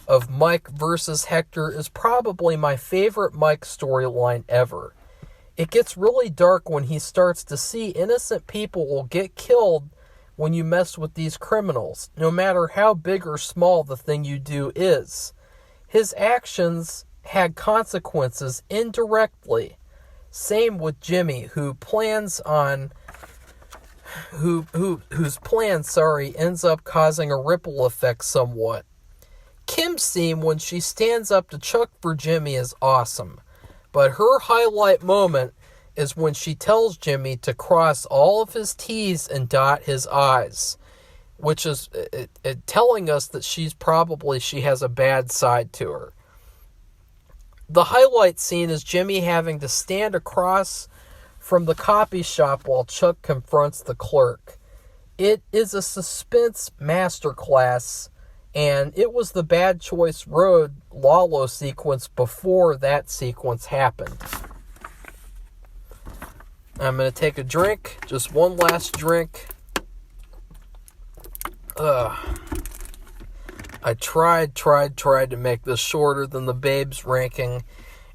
of Mike versus Hector is probably my favorite Mike storyline ever. It gets really dark when he starts to see innocent people will get killed when you mess with these criminals, no matter how big or small the thing you do is. His actions had consequences indirectly. Same with Jimmy, whose plan ends up causing a ripple effect somewhat. Kim's scene when she stands up to Chuck for Jimmy is awesome, but her highlight moment is when she tells Jimmy to cross all of his T's and dot his I's, which is telling us that she has a bad side to her. The highlight scene is Jimmy having to stand across from the copy shop while Chuck confronts the clerk. It is a suspense masterclass, and it was the Bad Choice Road Lalo sequence before that sequence happened. I'm going to take a drink, just one last drink. I tried to make this shorter than the Babes ranking,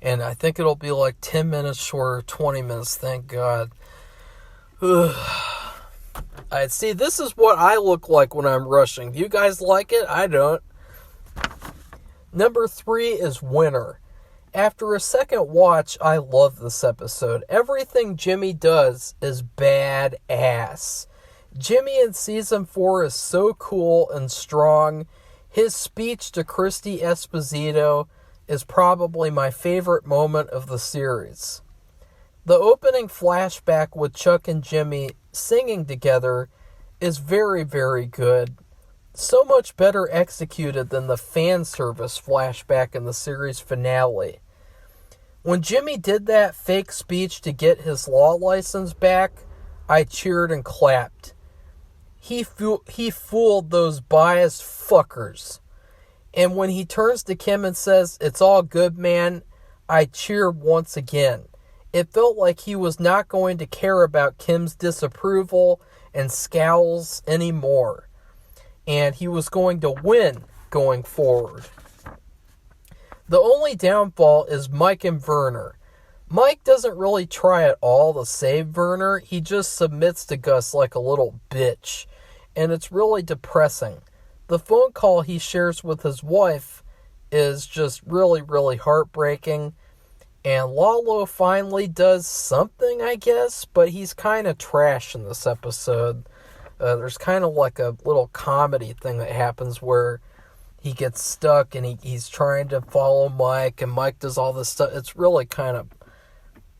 and I think it'll be like 10 minutes shorter, 20 minutes, thank God. I see, this is what I look like when I'm rushing. Do you guys like it? I don't. Number 3 is Winner. After a second watch, I love this episode. Everything Jimmy does is badass. Jimmy in Season 4 is so cool and strong. His speech to Christy Esposito is probably my favorite moment of the series. The opening flashback with Chuck and Jimmy singing together is very, very good. So much better executed than the fan service flashback in the series finale. When Jimmy did that fake speech to get his law license back, I cheered and clapped. He fooled those biased fuckers. And when he turns to Kim and says, "It's all good, man," I cheered once again. It felt like he was not going to care about Kim's disapproval and scowls anymore. And he was going to win going forward. The only downfall is Mike and Werner. Mike doesn't really try at all to save Werner. He just submits to Gus like a little bitch. And it's really depressing. The phone call he shares with his wife is just really, really heartbreaking. And Lalo finally does something, I guess, but he's kind of trash in this episode. There's kind of like a little comedy thing that happens where he gets stuck and he's trying to follow Mike, and Mike does all this stuff. It's really kind of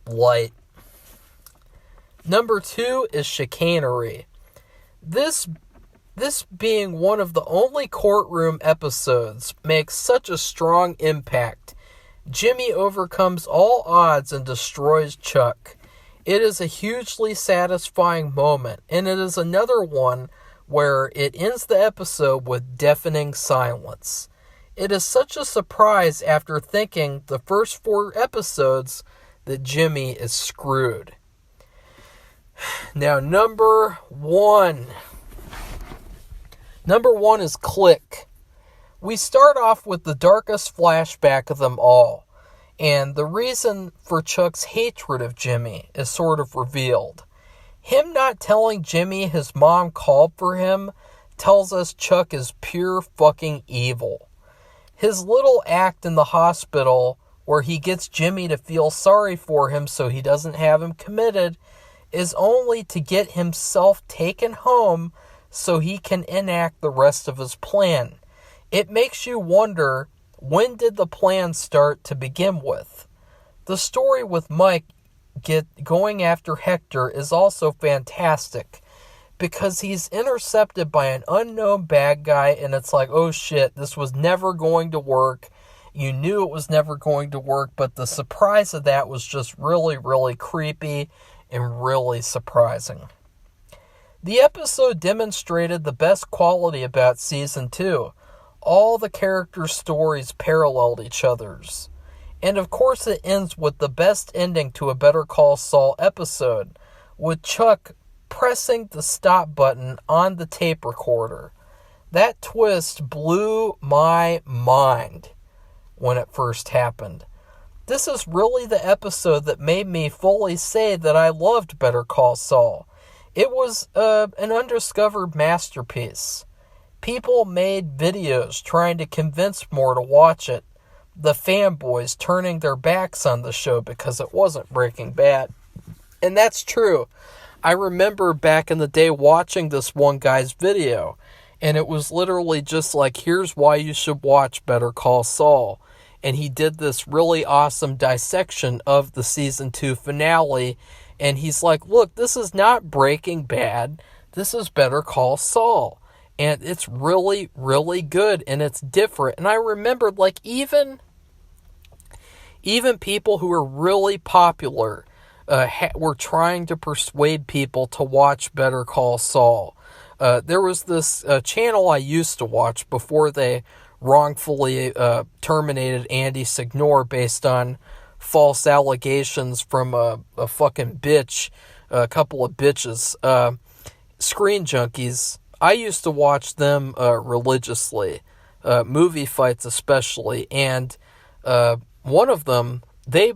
light. Number 2 is Chicanery. This being one of the only courtroom episodes makes such a strong impact. Jimmy overcomes all odds and destroys Chuck. It is a hugely satisfying moment, and it is another one where it ends the episode with deafening silence. It is such a surprise after thinking the first 4 episodes that Jimmy is screwed. Now, number 1. Number 1 is Click. We start off with the darkest flashback of them all, and the reason for Chuck's hatred of Jimmy is sort of revealed. Him not telling Jimmy his mom called for him tells us Chuck is pure fucking evil. His little act in the hospital where he gets Jimmy to feel sorry for him so he doesn't have him committed is only to get himself taken home so he can enact the rest of his plan. It makes you wonder, when did the plan start to begin with? The story with Mike going after Hector is also fantastic because he's intercepted by an unknown bad guy and it's like, oh shit, this was never going to work. You knew it was never going to work, but the surprise of that was just really, really creepy and really surprising. The episode demonstrated the best quality about Season 2. All the characters' stories paralleled each other's. And of course it ends with the best ending to a Better Call Saul episode, with Chuck pressing the stop button on the tape recorder. That twist blew my mind when it first happened. This is really the episode that made me fully say that I loved Better Call Saul. It was an undiscovered masterpiece. People made videos trying to convince more to watch it. The fanboys turning their backs on the show because it wasn't Breaking Bad. And that's true. I remember back in the day watching this one guy's video, and it was literally just like, here's why you should watch Better Call Saul. And he did this really awesome dissection of the Season 2 finale, and he's like, look, this is not Breaking Bad, this is Better Call Saul. And it's really, really good, and it's different. And I remembered, like, even people who are really popular were trying to persuade people to watch Better Call Saul. There was this channel I used to watch before they wrongfully terminated Andy Signore based on false allegations from a fucking bitch, a couple of bitches, Screen Junkies. I used to watch them religiously, movie fights especially, and one of them, they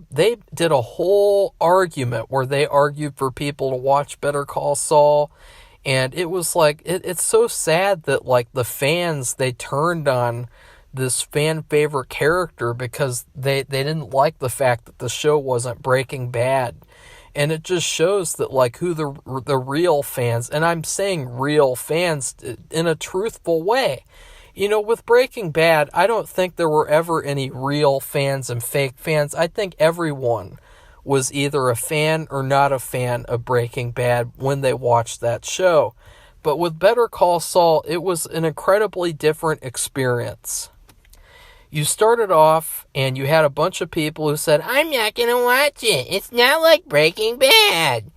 did a whole argument where they argued for people to watch Better Call Saul, and it was like, it's so sad that, like, the fans, they turned on this fan favorite character because they didn't like the fact that the show wasn't Breaking Bad. And it just shows that, like, who the real fans, and I'm saying real fans in a truthful way. You know, with Breaking Bad, I don't think there were ever any real fans and fake fans. I think everyone was either a fan or not a fan of Breaking Bad when they watched that show. But with Better Call Saul, it was an incredibly different experience. You started off and you had a bunch of people who said, I'm not going to watch it. It's not like Breaking Bad.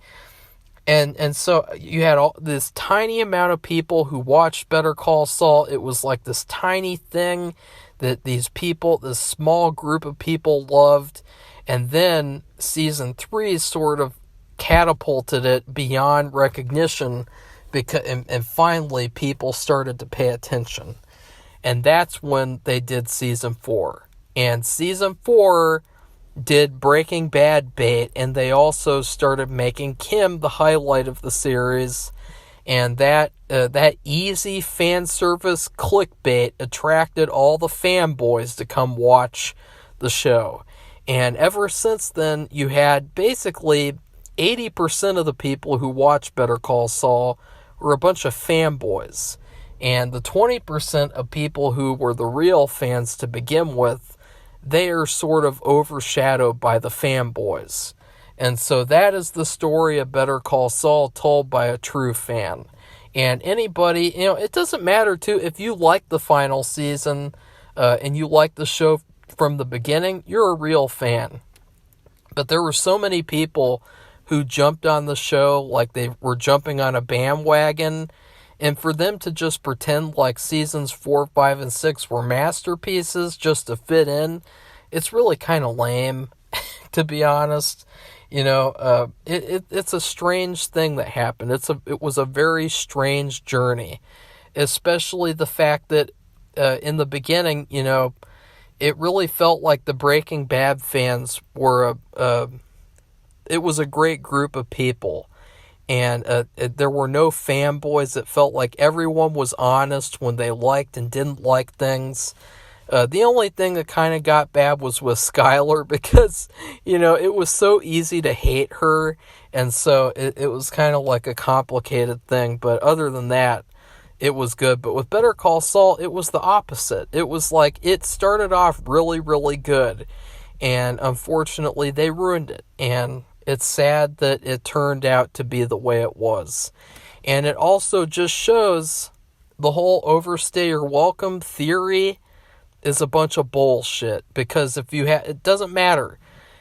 And so you had this tiny amount of people who watched Better Call Saul. It was like this tiny thing that these people, this small group of people loved. And then Season 3 sort of catapulted it beyond recognition and finally people started to pay attention. And that's when they did Season 4. And Season 4 did Breaking Bad bait, and they also started making Kim the highlight of the series. And that easy fan service clickbait attracted all the fanboys to come watch the show. And ever since then, you had basically 80% of the people who watched Better Call Saul were a bunch of fanboys. And the 20% of people who were the real fans to begin with, they are sort of overshadowed by the fanboys. And so that is the story of Better Call Saul told by a true fan. And anybody, it doesn't matter too, if you like the final season and you like the show from the beginning, you're a real fan. But there were so many people who jumped on the show like they were jumping on a bandwagon. And for them to just pretend like seasons 4, 5, and 6 were masterpieces just to fit in, it's really kind of lame, to be honest. It's a strange thing that happened. It was a very strange journey, especially the fact that in the beginning, it really felt like the Breaking Bad fans were it was a great group of people. And there were no fanboys. It felt like everyone was honest when they liked and didn't like things. The only thing that kind of got bad was with Skylar because, it was so easy to hate her, and so it was kind of like a complicated thing, but other than that, it was good. But with Better Call Saul, it was the opposite. It was like, it started off really, really good, and unfortunately, they ruined it, and it's sad that it turned out to be the way it was. And it also just shows the whole overstay or welcome theory is a bunch of bullshit, because it doesn't matter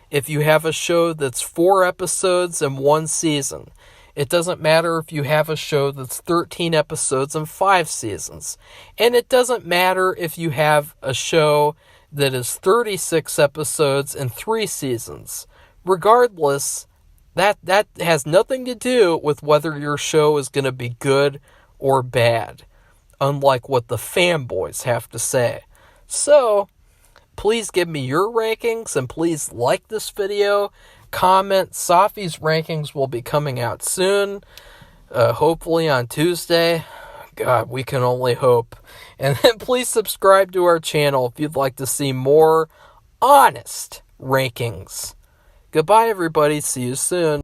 if you have a show that's 4 episodes in 1 season. It doesn't matter if you have a show that's 13 episodes in 5 seasons. And it doesn't matter if you have a show that is 36 episodes in 3 seasons. Regardless, that has nothing to do with whether your show is going to be good or bad, unlike what the fanboys have to say. So, please give me your rankings, and please like this video, comment. Safi's rankings will be coming out soon, hopefully on Tuesday. God, we can only hope. And then please subscribe to our channel if you'd like to see more honest rankings. Goodbye, everybody. See you soon.